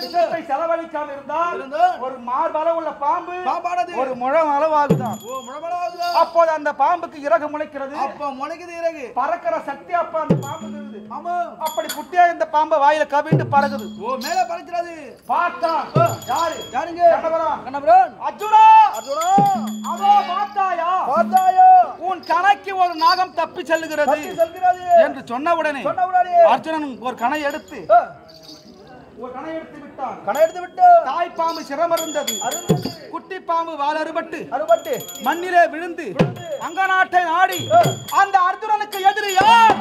விஷத்தை செலவழிக்காமல் இருந்தால் ஒரு மார்பளவு உள்ள பாம்பு ஒரு முழம் அளவாகுதான். அப்போது அந்த பாம்புக்கு இறகு முளைக்கிறது. அப்ப முளைக்குது இறகு. பறக்கிற சக்தி அப்ப அந்த பாம்புக்கு இருக்குது. ஆமா. அப்படி குட்டியா இந்த பாம்பை வாயில கவிண்டு பறக்குது. ஓ மேல பறக்கிறது. பார்த்தா யாரு? யாருங்க? கண்ணபுரம். அர்ஜுனா. அதோ பார்த்தாயா? உன் கணைக்கு ஒரு நாகம் தப்பி செல்லுகிறது என்று சொன்ன உடனே அர்ஜுனன் ஒரு கணை எடுத்து விட்டு தாய் பாம்பு சிரமருந்தது. குட்டி பாம்பு வால் அறுபட்டு மண்ணிலே விழுந்து அங்க நாட்டை நாடி அந்த அர்ஜுனனுக்கு எதிரி யார்?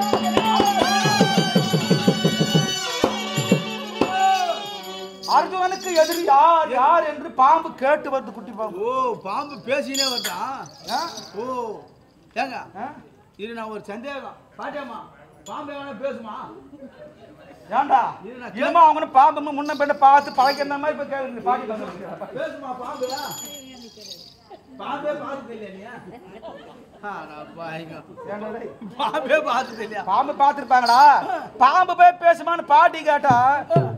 அர்ஜுனனுக்கு எதிரி யார் யார் என்று பாம்பு கேட்டு வருது. குட்டி பாம்பு. ஓ பாம்பு பேசினே வருதா? ஓ ஏங்க இது நான் ஒரு சந்தேகம். பாட்டியம்மா பாம்பு எவனா பேசுமா? ஏண்டா இதுமா அவங்க பாம்பு முன்ன பெண்ண பார்த்து பழக்கிற மாதிரி இப்ப கேள்வி பாட்டி பேசுமா பாம்பு? பாம்பே பார்த்தது இல்லையா? பாம்பே பார்த்தது இல்லையா? பாம்பு பார்த்திருப்பாங்கடா. பாம்பு போய் பேசுமான்னு பாட்டி கேட்டா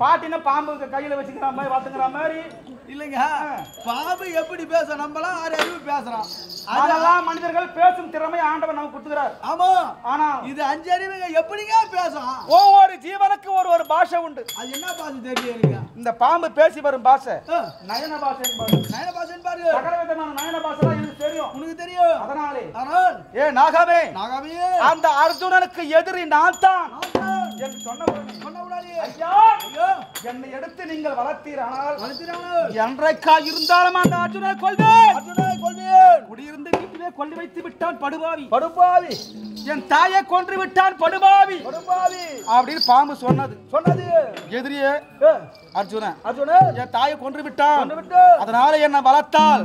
பாட்டினா பாம்பு கையில வச்சுக்கிற மாதிரி வளர்த்துக்கிற மாதிரி இல்லைங்க. பாம்பு எப்படி பேச நம்மளாம் அறிவு பேசுறோம். அதெல்லாம் மனிதர்கள் பேசும் திறமை ஆண்டவன் நமக்கு கொடுத்துக்கிறார். ஆமா. ஆனா இது 5 அறிவுங்க எப்படிங்க பேசும்? ஒவ்வொரு ஜீவனுக்கு ஒரு பாஷை உண்டு. அது என்ன பாஷை தெரியல. இந்த பாம்பு பேசி வரும் பாஷை நயன பாஷை என்பாரு. நயன பாஷை பாரு. சகல விதமான நயன பாஷை எனக்கு தெரியும். உனக்கு தெரியும். அதனாலே ஆனால் நாகமே அந்த அர்ஜுனனுக்கு எதிரி நான் தான் என்று சொன்ன உடனே ஐயா என்னை எடுத்து நீங்கள் வளர்த்தீரானால் என்றைக்கா இருந்தாலும் அந்த அர்ஜுனனை கொல்வேன். குடியிருந்து வீட்டிலே கொல்லி வைத்து விட்டான் படுபாவி. என் தாயை கொன்று விட்டான் படுபாவி அப்படின்னு பாம்பு சொன்னது. எதிரியே அர்ஜுனன் என் தாயை கொன்று விட்டான். அதனால என்ன வளர்த்தால்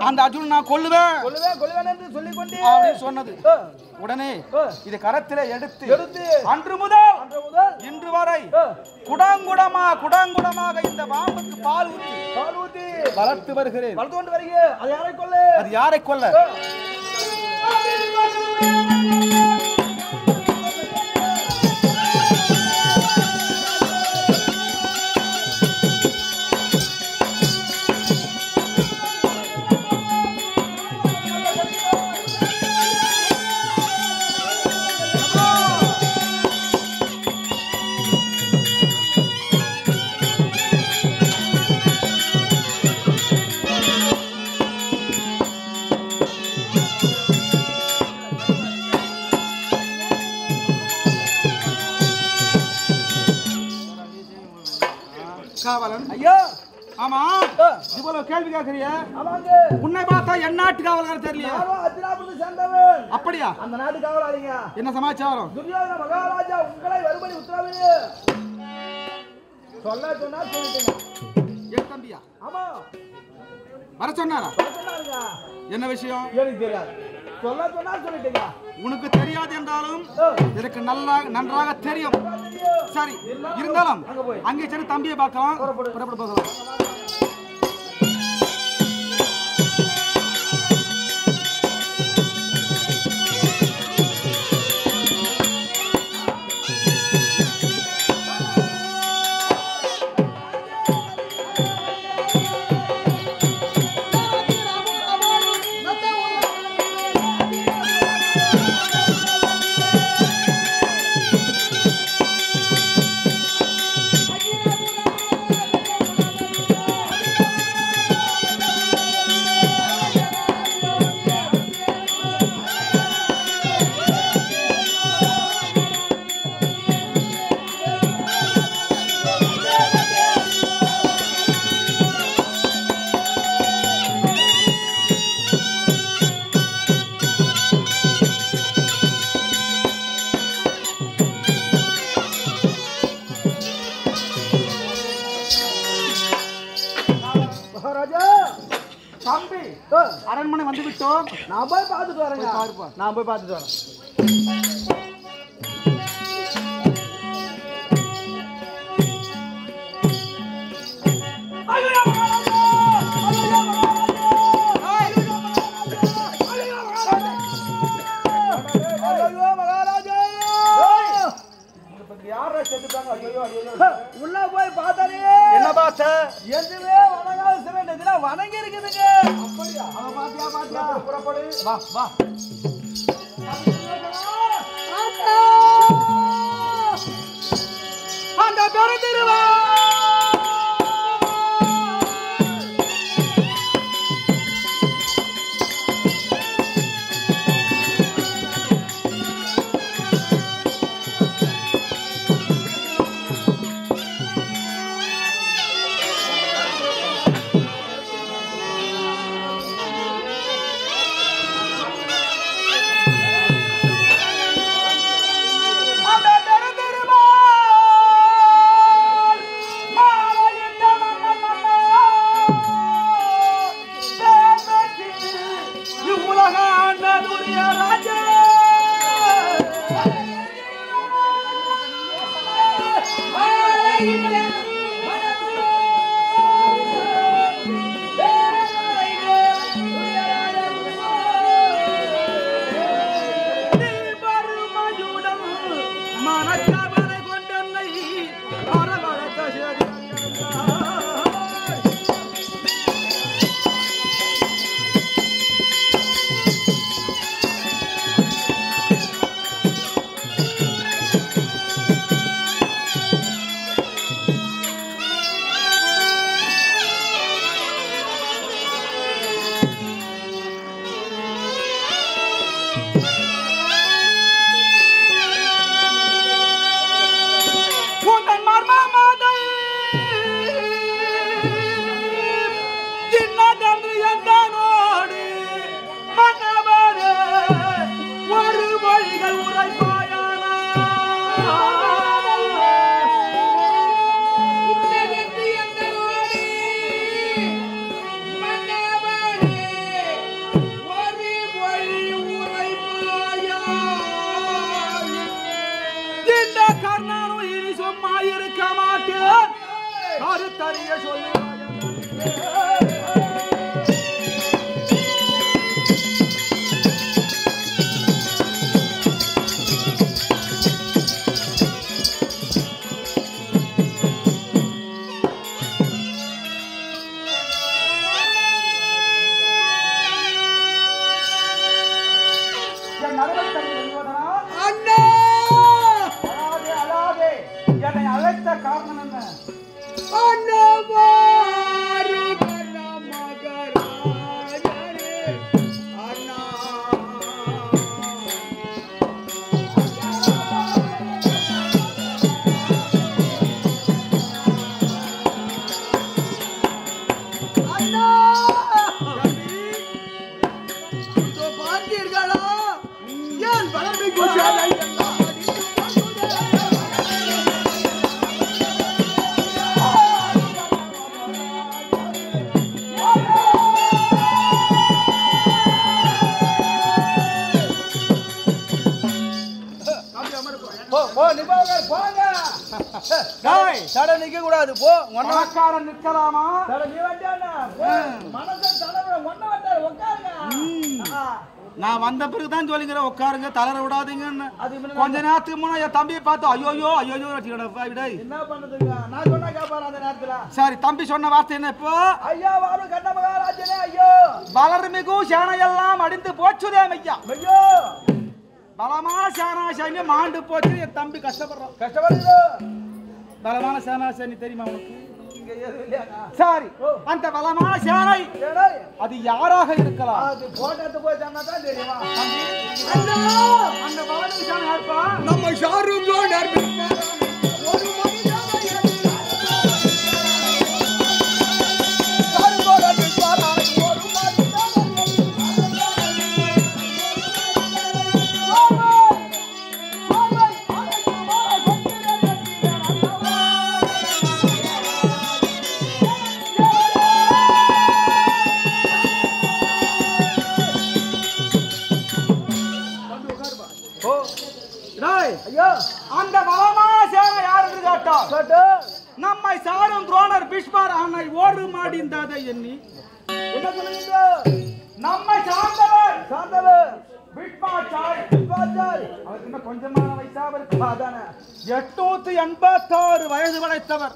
அந்த அர்ஜுனன் நான் கொல்லுவேன் என்று சொல்லிக் கொண்டே அப்படின்னு சொன்னது. உடனே இது கரத்திலே எடுத்து அன்று முதல் இன்று வரை குடாங்குடமாக இந்த பாம்புக்கு பால் ஊற்றி வளர்த்து வருகிறேன். வளர்த்து கொண்டு வருகிறேன். அது யாரை கொல்ல? ஐயா ஆமா இவ்வளவு கேள்வி கேட்கறியா? உன்னை பார்த்தா என் நாட்டு காவலர் தெரியலையா? அப்படியா? அந்த நாட்டு காவலாளிங்க. என்ன சமாச்சாரம்? துரியோதன மகாராஜா உங்களை வரும்படி உத்தரவு சொன்னா சொல்லிட்டீங்க. என் தம்பியா? ஆமா வர சொன்னாரா? என்ன விஷயம்? எனக்கு தெரியாது. சொன்னா சொல்லிட்டீங்க. உனக்கு தெரியாது என்றாலும் எனக்கு நன்றாக தெரியும். சரி இருந்தாலும் அங்கே சென்று தம்பியை பார்க்கலாம். புறப்பட போகலாம். அரண்மனை வந்து விட்டோம். நான் போய் பார்த்துட்டு வரேன். நான் போய் பார்த்துட்டு வரேன். உள்ள போய் பார்த்தா பார்த்த எதுவுமே வணங்காத சிலர் இதெல்லாம் வணங்கி இருக்குதுங்க. அப்படியா? அவன் பாத்தியா பாத்தியா? புறப்படு. வா வா அந்த பெருந்திருவா நிக்க கூடாது போ. பணக்காரன் நிக்கலாமா? நீ வந்தானா மனசை தலைவர ஒன்ன வந்தாரு உட்காருங்க. நான் வந்த பிறகுதான் சொல்லிக்கிறேன் உட்காருங்க தளர விடாதீங்கன்னு. கொஞ்ச நேரத்துக்கு முன்னாடி என் தம்பியை பார்த்து ஐயோ என்ன பண்ணுதுங்க? நான் சொன்னா கேப்பாரு அந்த நேரத்துல. சரி தம்பி சொன்ன வார்த்தை என்ன இப்போ? ஐயா வாரு கண்ண மகாராஜனே ஐயோ வளர்மிகு சேனையெல்லாம் அடிந்து போச்சுதே ஐயா. ஐயோ பலமா சேனா சைன்ய மாண்டு போச்சு. என் தம்பி கஷ்டப்படுறான். கஷ்டப்படுது. பலமான சேனா சைனி தெரியுமா உனக்கு? இங்க எதுவும் இல்லையா? சரி அந்த பலமான சேனை அது யாராக இருக்கலாம்? அது போட்டத்து போய் சொன்னா தான் தெரியுமா? அந்த பலமான சேனை யாருப்பா? நம்ம ஷாருக் கான் அந்த பலமான சேனை யாருக்கு கேட்டா நம்மை சாரும் துரோணர் பீஷ்மர் அன்னை ஓடு மாடிந்ததை எண்ணி என்ன சொல்லுங்க? நம்மை சார்ந்தவர் பீஷ்மாச்சாரி அவருக்கு இன்னும் கொஞ்சமான வயசாக இருக்கு. 886 வயது படைத்தவர்.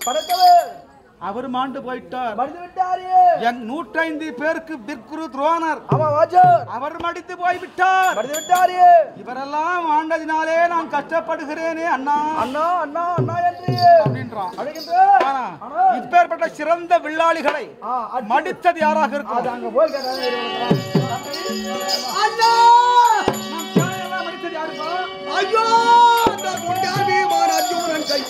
அவர் மாண்டு போயிட்டார். மடிந்து விட்டாரு. என் 105 பேருக்கு பிற்குரு துரோணர் ஆமா வாஜர் அவர் மடித்து போய் விட்டார். மடிந்து விட்டாரு. இவரெல்லாம் ஆண்டதினாலே நான் கஷ்டப்படுகிறேனே அண்ணா அண்ணா அண்ணா அண்ணா என்று அப்படின்றான். அழைக்கின்ற ஆனா இப்பேற்பட்ட சிறந்த வில்லாளிகளை மடித்தது யாராக இருக்கும்? அது அங்க போய் கேட்டாங்க. அண்ணா மடித்தது யாருப்பா? ஐயோ அந்த குண்டாபி மாராஜூரன் கை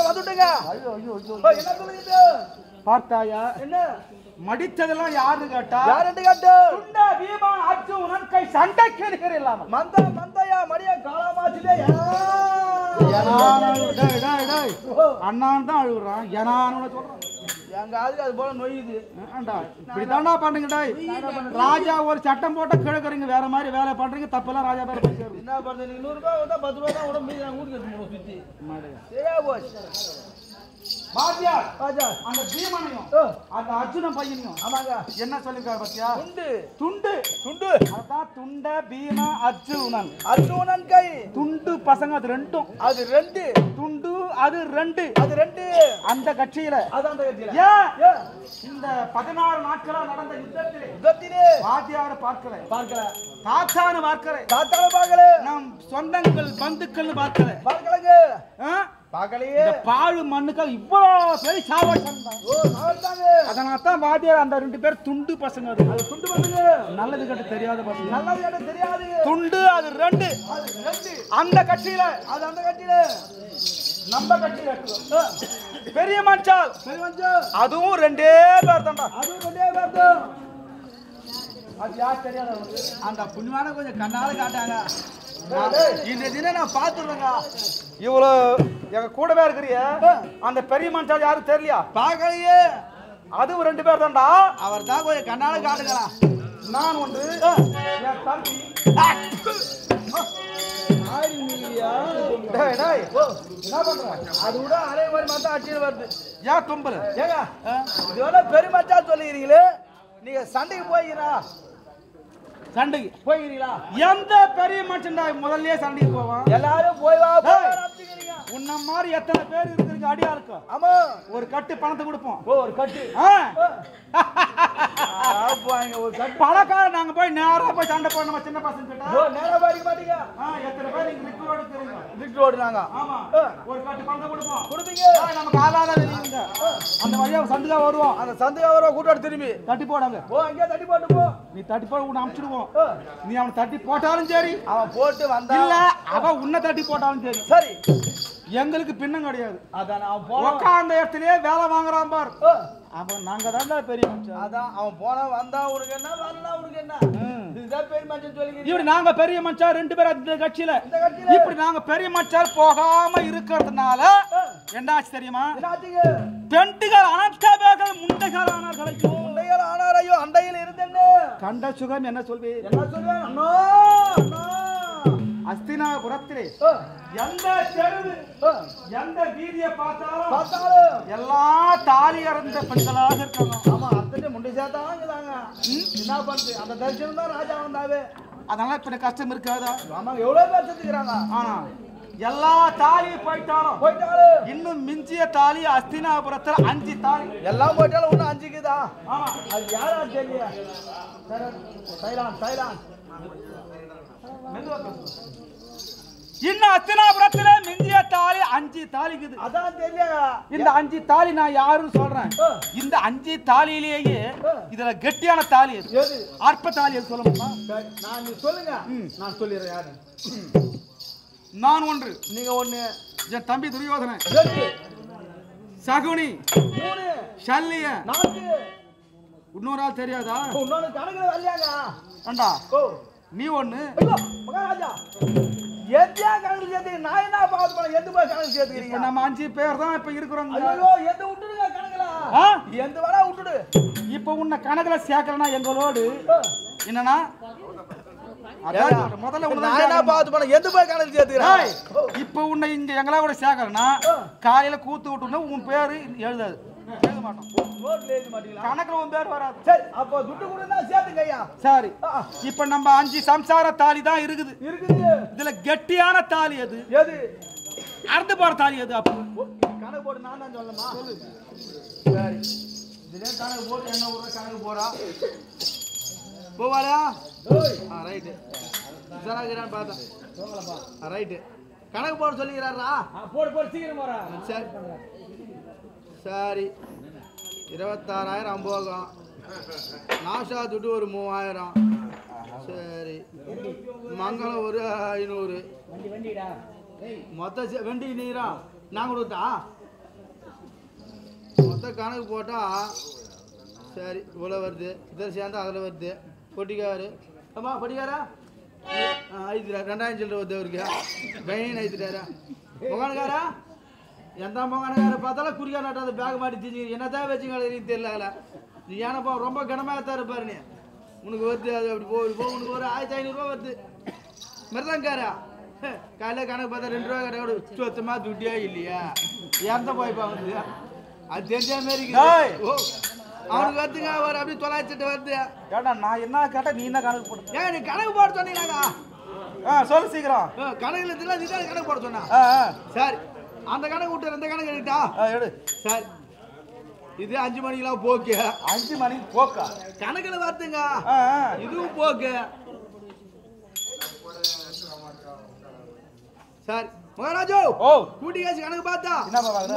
வந்துட்டேங்க. என்ன சொல்லுங்க? பார்த்தாயா என்ன மடித்ததெல்லாம் யாரு கேட்டா? யாருன்னு கேட்டு துண்ட பீமான் அர்ஜுனன் கை சண்டைக்கு இருக்கிறீர்களாம். மந்தையா மடிய காலாமாச்சிலே அண்ணான் தான் அழுகுறான். எனான்னு சொல்றான். எங்க ஆளுக்கு அது போல நொய்யுது. இப்படி தாண்டா பண்ணுங்க. ராஜா ஒரு சட்டம் போட்ட கிழக்குறீங்க, வேற மாதிரி வேலை பண்றீங்க. தப்பெல்லாம் ராஜா பேர என்ன பண்றது? நீங்க 100 ரூபாய் வந்தா 10 ரூபாய் தான் உடம்பு மீதி நான் வீட்டுக்கு எடுத்து சுத்தி சரியா போச்சு. பாத்தியா ராஜா அந்த பீமனையும் அந்த அர்ஜுனன் பையனையும் ஆமாங்க என்ன சொல்லிருக்காரு பாத்தியா? துண்டு துண்டு துண்டு அதான் துண்ட பீம அர்ஜுனன் அர்ஜுனன் கை துண்டு பசங்க அது ரெண்டும். அது 2 துண்டு அது 2 அது 2 அந்த கட்சியில அது அந்த கட்சியில ஏன் இந்த 16 நாட்களா நடந்த யுத்தத்திலே வாத்தியார பார்க்கல தாத்தானு பார்க்கல தாத்தான பார்க்கல நம் சொந்தங்கள் பந்துக்கள் பார்க்கல பார்க்கலங்க பார்க்கலையே. இந்த பாழு மண்ணுக்கு இவ்வளவு பெரிய சாவட்டம். ஓ சாவட்டாங்க. அதனால தான் வாத்தியார் அந்த 2 பேர் துண்டு பசங்க. அது துண்டு பசங்க நல்லது கட்ட தெரியாத பசங்க. நல்லது கட்ட தெரியாது. துண்டு அது 2 அது 2 அந்த கட்சியில அது அந்த கட்சியில நம்ம கட்சியில பெரிய மச்சால் அதுவும் 2 பேர் தான்டா. அதுவும் 2 பேர் தான். அது யார் தெரியாத அந்த புண்ணியமான கொஞ்சம் கண்ணால காட்டாங்க. இந்த தினம் நான் பாத்துறேங்க. இவ்வளோ எங்க கூடவே இருக்கிறிய அந்த பெரிய மனுஷால் யாரும் தெரியலையா? பார்க்கலையே. அதுவும் 2 பேர் தான்டா. அவர் தான் கொஞ்சம் கண்ணால காட்டுங்களா. நான் ஒன்று என் தம்பி. என்ன பண்ற? அது விட அதே மாதிரி மாத்தா அடிச்சு வருது. ஏன் தும்பல்? ஏங்க இது வேணா பெருமச்சா சொல்லிக்கிறீங்களே, நீங்க சண்டைக்கு போய்க்கிறா சண்டைக்கு போய்க்கிறீங்களா? எந்த பெரிய மனுஷன் முதல்லயே சண்டைக்கு போவான்? எல்லாரும் போய் வா உன்ன மாதிரி எத்தனை பேர் இருக்கிறீங்க அடியாளுக்கு? ஆமா ஒரு கட்டு பணத்தை கொடுப்போம். ஒரு கட்டு ஒரு கட்டு பணக்கார நாங்க போய் நேரா போய் சண்டை போடணும் சின்ன பசங்க கிட்ட. நேரா பாடிக்க மாட்டீங்க. எத்தனை பேர் நீங்க லிக்விட் தெரியுங்க? லிக்விட் ஓடுறாங்க. ஆமா ஒரு கட்டு பணத்தை கொடுப்போம். கொடுப்பீங்க. நமக்கு ஆளாத தெரியுங்க. அந்த வழியா சந்துகா வருவோம். அந்த சந்துகா வருவோம் கூட்டாடு திரும்பி தட்டி போடாங்க. ஓ அங்கே தட்டி போட்டு போ. நீ தட்டி போட உன்னை அமுச்சிடுவோம். நீ அவனை தட்டி போட்டாலும் சரி, அவன் போட்டு வந்தா இல்ல அவன் உன்னை தட்டி போட்டாலும் சரி சரி. எங்களுக்கு பின்னம் கிடையாது. அதான் அவன் போன உட்கார்ந்த இடத்துலயே வேலை வாங்குறான் பார். அவன் நாங்க தான் பெரிய மனுஷன். அதான் அவன் போனா வந்தா உனக்கு என்ன வரல உனக்கு என்ன? இதுதான் பெரிய மனுஷன் சொல்லிக்கிறீங்க. இப்படி நாங்க பெரிய மனுஷன் 2 பேர் அந்த கட்சியில இப்படி நாங்க பெரிய மனுஷன் போகாம இருக்கிறதுனால என்னாச்சு தெரியுமா? என்னாச்சுங்க? பெண்டுகள் அனர்த்த பேர்கள் முண்டைகள் ஆனார்கள். முண்டைகள் ஆனாரையோ அண்டையில் இருந்தேன்னு கண்ட சுகம் என்ன சொல்வி? என்ன சொல்லுவேன்? அண்ணா அண்ணா அஸ்தினாபுரத்திலே எந்த தெருவு எந்த வீதியை பார்த்தாலும் எல்லா தாலி அறந்த பெண்களாக இருக்காங்க. ஆமா அத்தனை முண்டை சேர்த்தாங்க. என்ன பண்றது? அந்த தரிசனம் தான் ராஜா வந்தாவே. அதனால இப்ப கஷ்டம் இருக்காதா? ஆமா எவ்வளவு பேர் செத்துக்கிறாங்க. ஆனா எல்லா தாலி போயிட்டாலும் இன்னும் மிஞ்சிய தாலி அஸ்தினாபுரத்துல 5 தாலி எல்லாம் போயிட்டாலும் இன்னும் 5க்குதா? ஆமா அது யாரா தெரியல. சைலான் இன்னும் அஸ்தினாபுரத்துல மிஞ்சிய தாலி 5 தாலிக்குது. அதான் தெரியல. இந்த 5 தாலி நான் யாருன்னு சொல்றேன். இந்த 5 தாலியிலேயே இதுல கெட்டியான தாலி எது? அற்ப தாலி எது சொல்லணுமா? நான் நீ சொல்லுங்க. நான் சொல்லிடுறேன் யாரு. நான் ஒன்று, நீங்க ஒண்ணு. என் தம்பி துரியோதனன், 2 சகுனி, 3 சல்லிய, 4 இன்னொரு ஆள் தெரியாதா? இன்னொன்னு கணக்குல வரலையாங்க. ஏண்டா ஓ நீ ஒண்ணு, ஐயோ மகாராஜா எந்தியா கணக்கு சேர்த்து நான் என்ன பாவத்து பண்ண எந்த போய் கணக்கு சேர்த்துக்கிறீங்க இப்ப நம்ம 5 பேர் தான் இப்ப இருக்கிறோம். ஐயோ எந்த விட்டுடுங்க கணக்குல எந்த வேணா விட்டுடு. இப்ப உன்னை கணக்குல சேர்க்கலனா எங்களோடு என்னன்னா முதல்ல நான் என்ன பாவத்து பண்ண எந்த போய் கணக்கு சேர்த்துக்கிறேன். இப்ப உன்னை இங்க எங்களா கூட சேர்க்கலனா காலையில கூத்து விட்டுனா உன் பேரு எழுதாது. எழுத மாட்டோம். ரோட்ல எழுத மாட்டீங்களா? கணக்குல உன் பேர் வராது. சரி அப்ப துட்டு கொடுனா சேர்த்துங்க ஐயா. சரி இப்ப நம்ம 5 சம்சார தாலி தான் இருக்குது. இதுல கெட்டியான தாலி எது? எது? அறுந்து போற தாலி எது? அப்ப கணக்கு போடு நான் தான் சொல்லமா. சொல்லு. சரி இதுல கணக்கு போடு என்ன ஊர்ல கணக்கு போறா? போவாளா? ரைட். ஜராகிரான் பார்த்தா. போங்கலப்பா. ரைட். கணக்கு போட சொல்லிக்கிறாரா? போடு போடு சீக்கிரம் போறா. சரி. சரி 26,000 போகும். நாஷா துட்டு ஒரு 3000. சரி மங்களம் ஒரு 500. வண்டிடா மொத்த வண்டி நீரா நான் கொடுத்தா மொத்த கணக்கு போட்டா சரி இவ்வளோ வருது. இதில் சேர்ந்து அதில் வருது. பொட்டிக்காரு ஆமா பொட்டிக்காரா ஐத்துறாரு 2000 சில்லற வருது அவருக்கு. பையன் ஐத்துட்டாரா முகானுக்காரா எந்த முகானுக்கார பார்த்தாலும் குறிக்கா நாட்டாத பேக் மாட்டி திஞ்சி என்னதான் வச்சுங்க தெரியல. நீ ஏனப்பா ரொம்ப கனமாக தான் இருப்பாரு. நீ உனக்கு வருது அது அப்படி போ உனக்கு ஒரு 1500 வருது. மிருதங்காரா காலையில் கணக்கு பார்த்தா 2 ரூபா கடை சுத்தமாக துட்டியா இல்லையா இறந்த போய்ப்பா வந்து அது தெரிஞ்ச மாரி ஓ அவனுக்கு வருதுங்க அவர் அப்படி 900 வருது. ஏடா நான் என்ன கேட்டா நீ என்ன கணக்கு போடு? ஏன் நீ கணக்கு போட சொன்னீங்களாங்க? சொல்லு சீக்கிரம். கணக்குல தெரியல நீ தான் கணக்கு போட சொன்னா. சரி அந்த கணக்கு விட்டு அந்த கணக்கு எடுத்தா எடு. சரி இது 5 மணிக்கெல்லாம் போக்கு. 5 மணிக்கு போக்கா? கணக்குல வருதுங்க இதுவும் போக்கு. சரி மகாராஜோ கூட்டி காசு கணக்கு பார்த்தா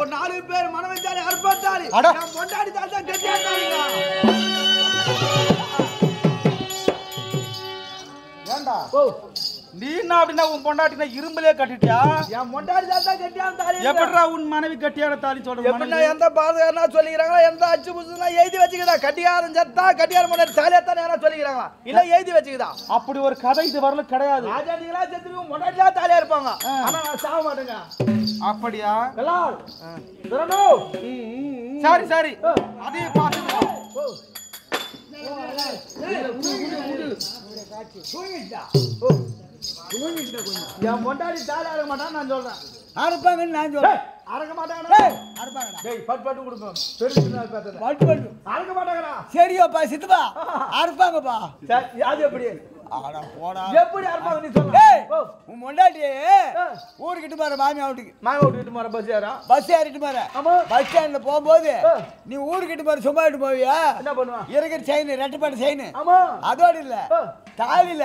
ஒரு 4 பேர் மனம் வச்சாலே அற்பத்தாளி கொண்டாடி தான் கட்டியாங்க. ஏண்டா நீ என்ன அப்படின்னா உன் பொண்டாட்டினா இரும்பலே கட்டிட்டியா? என் பொண்டாடி தான் கட்டியான தாலி. எப்படிடா உன் மனைவி கட்டியான தாலி சொல்ற? எப்படின்னா எந்த பாதுகாரனா சொல்லிக்கிறாங்களா எந்த அச்சு புசுனா எழுதி வச்சுக்கிறா கட்டியாரம் சத்தா கட்டியாரம் பொண்டாடி தாலியாத்தான் யாரா சொல்லிக்கிறாங்களா இல்ல எழுதி வச்சுக்குதா? அப்படி ஒரு கதை இது வரல கிடையாது. ராஜாண்டிகளா செத்துருவோம் பொண்டாட்டியா தாலியா இருப்பாங்க. ஆனா நான் சாக மாட்டேங்க. அப்படியா? கலால் துரனோ சரி சரி அதையும் பார்த்துக்கலாம். என் பொண்டாடி தாலி அறக்க மாட்டான்னு நான் சொல்றேன். அறுப்பாங்கன்னு நான் சொல்றேன். அறக்க மாட்டாங்கடா. அறுப்பாங்கடா. டேய் பட் பட் கொடுப்போம். பெருசுனா பேசுறேன். பட்டு பட்டு அறக்க மாட்டாங்கடா. சரியாப்பா சித்துப்பா அறுப்பாங்கப்பா. சரி அது எப்படி? ஆடா போடா. எப்படி அறுப்பாங்க நீ சொல்ல? உன் முண்டாட்டி ஊருக்கிட்டு போற மாமியா வீட்டுக்கு மாங்க விட்டுட்டு மாற பஸ் ஏறா. பஸ் ஏறிட்டு போற. ஆமா பஸ் ஸ்டாண்ட்ல போகும்போது நீ ஊருக்கிட்டு போற சும்மா விட்டு போவியா? என்ன பண்ணுவான்? இருக்கிற செயின் ரெட்டப்பாடு செயின். ஆமா அதோட இல்ல தாலில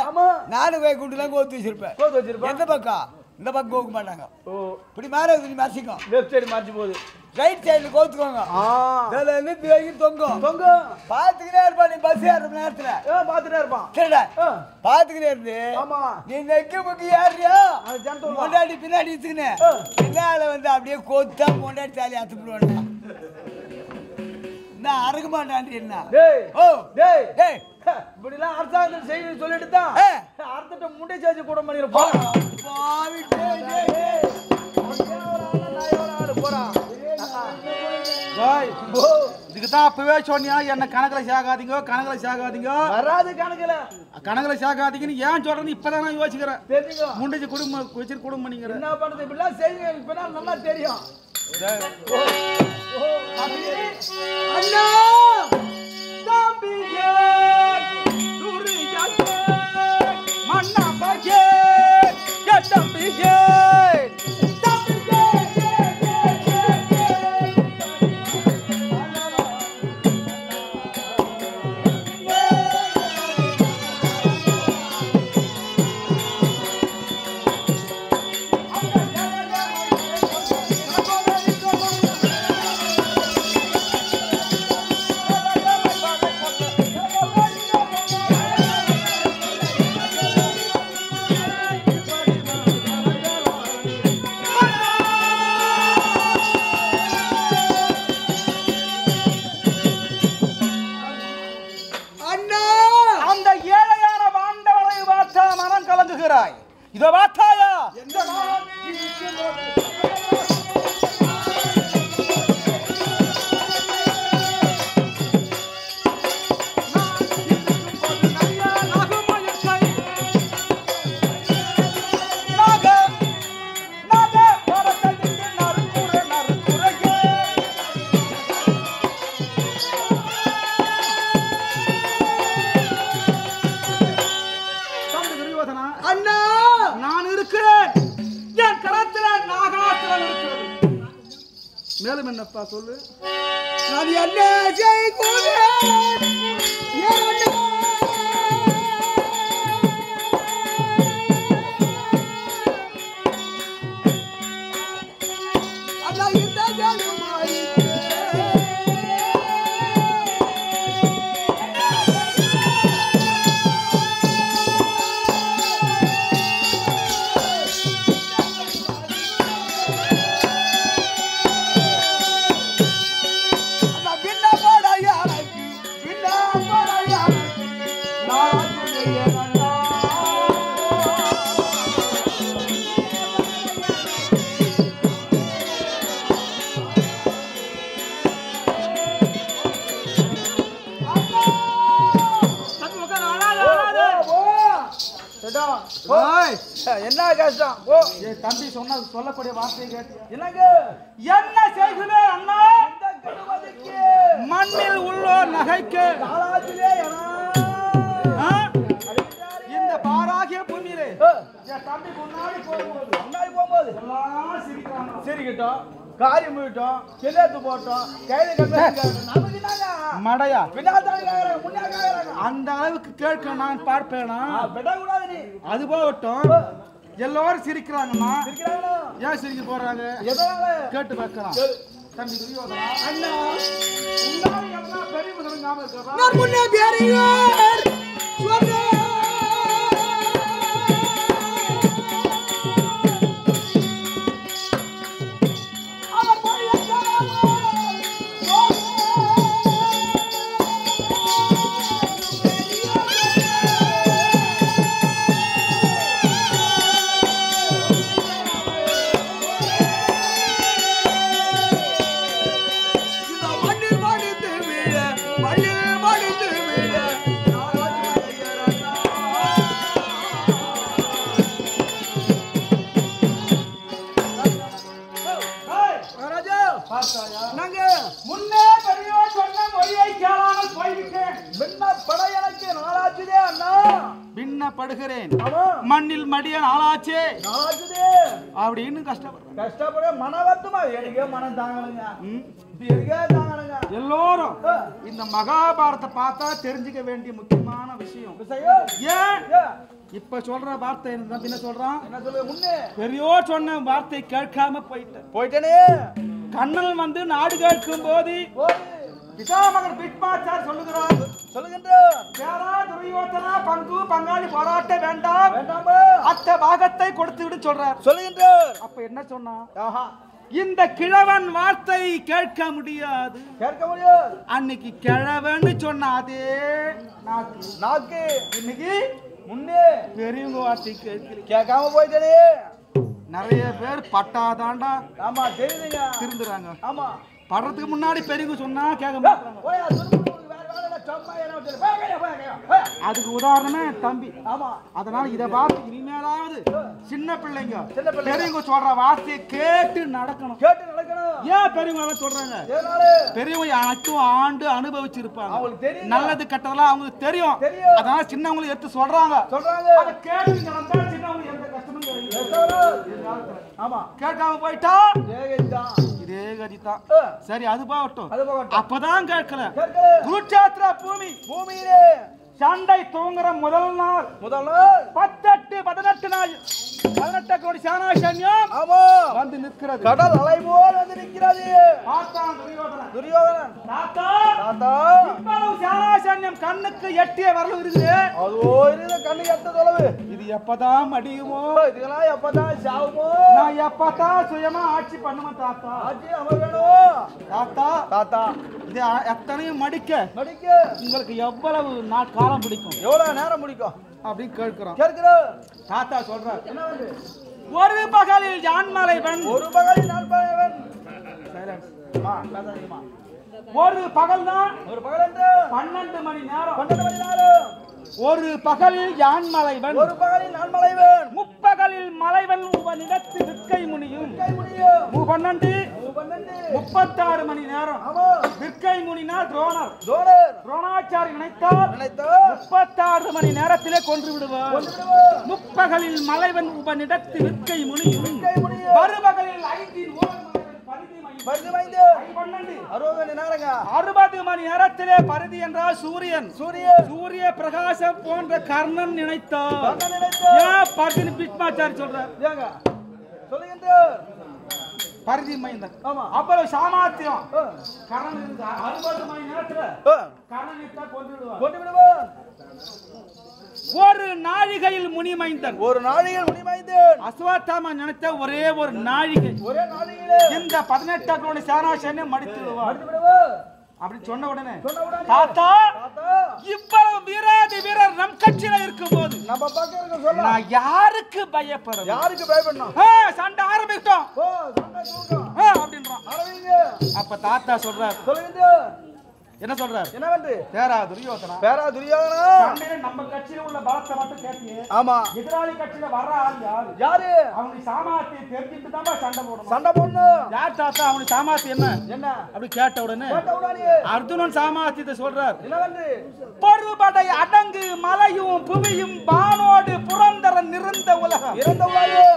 ஆமா 4 கை கூட்டுலாம் கோத்து வச்சிருப்பேன். கோத்து வச்சிருப்பா. எந்த பக்கம்? இந்த பக்கம் கோக்க மாட்டாங்க. ஓ இப்படி மாறது நீ மறைச்சிக்கும். லெஃப்ட் சைடு மார்ச் போகுது. ரைட் சைடுல கோத்துக்கோங்க. இதுல இருந்து வரைக்கும் தொங்கும். தொங்கும். பாத்துக்கிட்டே இருப்பா நீ பஸ் ஏறுற நேரத்துல. பாத்துட்டே இருப்பான். சரிடா பாத்துக்கிட்டே இருந்து ஆமா நீ நெக்கு முக்கி ஏறியா அது ஜனத்தோட முன்னாடி பின்னாடி வச்சுக்கினே பின்னால வந்து அப்படியே கோத்தா முன்னாடி தாலி அத்துப்பிடுவாங்க. நான் அறக்க மாட்டான் என்ன? டேய் ஓ டேய் டேய் இப்படிலாம் அரசாங்கத்தில் செய்தி சொல்லிட்டு தான் அர்த்தத்தை முண்டை சேச்சு கூட பண்ணிருப்போம். பாவி டேய் டேய் போறான். இதுக்கு தான் அப்பவே சொன்னியா என்ன கணக்குல சேர்க்காதீங்க கணக்குல சேர்க்காதீங்க வராது கணக்குல கணக்குல சேர்க்காதீங்கன்னு ஏன் சொல்றேன்னு இப்பதான் நான் யோசிக்கிறேன். தெரிஞ்சுக்கோ முண்டிச்சு குடும்பம் வச்சு குடும்பம் பண்ணிக்கிறேன். என்ன பண்றது இப்படிலாம் செய்தி இப்ப நல்லா தெரியும். அண்ணா தம்பியே துரியாயே மண்ணா பாக்கே தம்பியே மேலும் என்னப்பா சொல்லு. நான் என்ன என்ன கஷ்டம்? ஓ என் தம்பி சொன்ன சொல்லக்கூடிய வார்த்தையை கேட்டு என்னங்க என்ன செய்குமே அண்ணா? இந்த கடுவதைக்கு மண்ணில் உள்ளோர் நகைக்கு காலாத்திலே இந்த பாராகிய பூமியிலே என் தம்பி முன்னாடி போகும்போது எல்லாம் சிரிக்கிறாங்க. சரிக்கிட்டோம், காரியம் போயிட்டோம், செல்லத்து போட்டோம், கைது நமக்கு மடையா பின்னாடி முன்னாடி அந்த அளவுக்கு கேட்க நான் பார்ப்பேனா? விடக்கூடாது நீ. அது போகட்டும். எல்லாரும் சிரிக்கிறாங்கம்மா. இருக்கிறாங்களா? ஏன் சிரிக்க போறாங்க? எதனால? கேட்டு பார்க்கலாம். தம்பி துரியோதனா, அண்ணா முன்னாடி எல்லாம் பெரிய முதல் ஞாபகம் இருக்கா? நான் முன்னே பெரியோர் சொன்னேன். முன்னே பெரியோர் சொன்ன மொழியை கேளாமல் போய்விட்டேன். எனக்கு நாளாச்சுதே அண்ணா. பின்னப்படுகிறேன். ஆமா மண்ணில் மடிய நாளாச்சே நாளாச்சுதே அப்படின்னு கஷ்டப்படுறேன். கஷ்டப்பட மனவத்துமா எனக்கே மனம் தாங்கணுங்க. எனக்கே தாங்கணுங்க. எல்லோரும் இந்த மகாபாரத்தை பார்த்தா தெரிஞ்சுக்க வேண்டிய முக்கியமான விஷயம். ஏன் இப்ப சொல்ற வார்த்தை என்ன பின்ன சொல்றான்? என்ன சொல்லுங்க? முன்னே பெரியோர் சொன்ன வார்த்தை கேட்காம போயிட்டனே. கண்ணன் வந்து நாடு கேட்கும் போது பிதாமகர் பிட்மாச்சார் சொல்லுகிறார், சொல்லுகின்றோம். துரியோதனா பங்கு பங்காளி போராட்ட வேண்டாம், வேண்டாமா அத்த பாகத்தை கொடுத்து விடு சொல்றார். சொல்லுகின்றோம். அப்ப என்ன சொன்னா? ஆஹா இந்த கிழவன் வார்த்தை கேட்க முடியாது. கேட்க முடியாது. அன்னைக்கு கிழவன்னு சொன்ன அதே நாக்கு இன்னைக்கு முன்னே பெரியவங்க வார்த்தை கேட்காம போயிட்டே. நிறைய பேர் பட்டாதாண்டா ஆமா தெரியுதுங்க. திருந்துறாங்க. ஆமா படுறதுக்கு முன்னாடி பெரியவங்க சொன்னா கேட்க மாட்டாங்க. அதுக்கு உதாரணமே தம்பி. ஆமா அதனால இத பார்த்து இனிமேலாவது சின்ன பிள்ளைங்க பெரியவங்க சொல்ற வார்த்தையை கேட்டு நடக்கணும். கேட்டு நடக்கணும். ஏன் பெரியவங்க சொல்றாங்க? பெரியவங்க அனைத்தும் ஆண்டு அனுபவிச்சிருப்பாங்க. அவங்களுக்கு தெரியும். நல்லது கெட்டதெல்லாம் அவங்களுக்கு தெரியும். அதனால சின்னவங்களை எடுத்து சொல்றாங்க. அதை கேட்டு நடந்தா சின்னவங்க எந்த கஷ்டமும் கிடையாது. ஆமா கேட்காம போயிட்டா இதே கதிதான். சரி அது போகட்டும். அப்பதான் கேட்கல. குருட்சேத்திர பூமியிலே சண்டை தூங்குற முதல் நாள் 18 நாள் 18 கோடி சேனா சைன்யம் வந்து நிற்கிறது. கடல் அலை போல் வந்து நிற்கிறது. துரியோதனன் தாத்தா இவ்வளவு சேனா சைன்யம் கண்ணுக்கு எட்டிய வரல இருக்குது. அதோ இருக்குது கண்ணுக்கு எட்ட தொலைவு. இது எப்பதான் அடியுமோ? இதெல்லாம் எப்பதான் சாவுமோ? நான் எப்பதான் சுயமா ஆட்சி பண்ணுவேன் தாத்தா. ஆட்சி அமர்வேணும் தாத்தா. தாத்தா இது எத்தனையும் மடிக்க உங்களுக்கு எவ்வளவு நாள் காலம் பிடிக்கும்? எவ்வளவு நேரம் பிடிக்கும் அப்படின்னு கேட்கிறோம். தாத்தா சொல்றார், ஒரு பகலில் யான்மலைவன் ஒரு பகலில் நான்மலைவன் ஒரு பகல் தான் ஒரு பகல் என்று 12 மணி நேரம். 12 மணி நேரம். ஒரு பகலில் யான்மலைவன் ஒரு பகலில் நான்மலைவன். முப்பகலில் மலைவன் உவனிடத்து விற்கை முனியும் 12 36 மணி நேரம். விற்கை முனினா துரோணர். துரோணாச்சாரி நினைத்தால் 36 மணி நேரத்திலே கொன்று விடுவார். முப்பகலில் மலைவன் உபனிடத்து விற்கை முனியும் மறுபகலில் 5 பரிதி பரிதி வாய்ந்து 60 மணி நேரங்க 60 மணி நேரத்திலே பரிதி என்றால் சூரியன் சூரிய பிரகாசம் போன்ற கர்ணன் நினைத்தார் ஏன் பரிதி பீஷ்மாச்சாரி சொல்றார் ஏங்க சொல்லுகின்றார் பரிதி மைந்தன் ஆமா அவ்வளவு சாமர்த்தியம் கர்ணன் 60 மணி நேரத்துல கர்ணனை தான் கொண்டு விடுவான் ஒரு நாழிகையில் முனிமைந்தன் ஒரு நாழிகையில் முனிமைந்தன் அஸ்வத்தாமா நினைத்த ஒரே ஒரு நாழிகை இந்த 18 கோடி சேனாசேனை மடித்து விடுவார் அப்படி சொன்ன உடனே தாத்தா இவ்வளவு வீராதி வீரர் நம் கட்சியில இருக்கும் போது நம்ம பக்கம் இருக்க சொல்ல நான் யாருக்கு பயப்படணும் சண்டை ஆரம்பிட்டோம் அப்படின்றான் அப்ப தாத்தா சொல்றார் சொல்லுங்க என்ன சொல்றாரு என்ன வந்து பேரா துரியோதனா சண்டையில நம்ம கட்சியில உள்ள பலத்தை மட்டும் கேட்டியே ஆமா எதிராளி கட்சியில வர்ற ஆள் யாரு அவனுக்கு சாமர்த்தியம் தெரிஞ்சிட்டு தான் சண்டை போடணும் யார் தாத்தா அவனுக்கு சாமர்த்தியம் என்ன அப்படி கேட்ட உடனே அர்ஜுனன் சாமர்த்தியத்தை சொல்றார் என்ன வந்து பருபடை அடங்கு மலையும் புவியும் பானோடு புரந்தரன் இருந்த உலகம்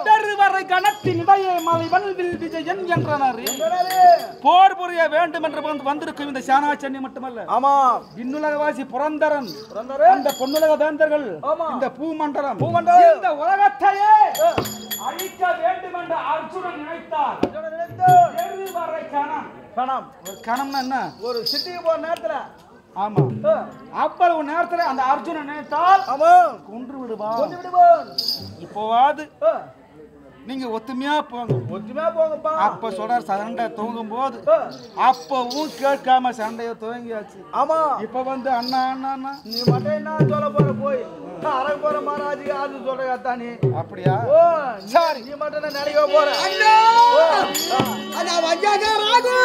தெருவரை கணத்தின் இடையே மலை வல்வில் விஜயன் என்றனர் போர் புரிய வேண்டும் என்று வந்திருக்கும் இந்த சேனாச்சன்னி மட்டுமல்ல ஆமா விண்ணுலகவாசி புரந்தரன் அந்த பொன்னுலக வேந்தர்கள் இந்த பூமண்டலம் இந்த உலகத்தையே அழிக்க வேண்டும் என்று அர்ஜுனன் நினைத்தார் தெருவரை கணம் ஒரு கணம்னா என்ன ஒரு சிட்டிக்கு போற நேரத்துல ஆமா அவ்வளவு நேரத்துல அந்த அர்ஜுனன் நினைத்தால் கொன்று விடுவான் இப்போவாது நீங்க ஒத்துமையா போங்கப்பா அப்ப சொல்றார் சண்டை துவங்கும் போது அப்பவும் கேட்காம சண்டைய துவங்கியாச்சு ஆமா இப்ப வந்து அண்ணா அண்ணா அண்ணா நீ மட்டும் என்ன சொல்ல போற போய் அரக போற மகாராஜி அது சொல்ற கத்தானி அப்படியா சரி நீ மட்டும் நினைக்க போற அண்ணா அண்ணா வஜ்ஜா ராகு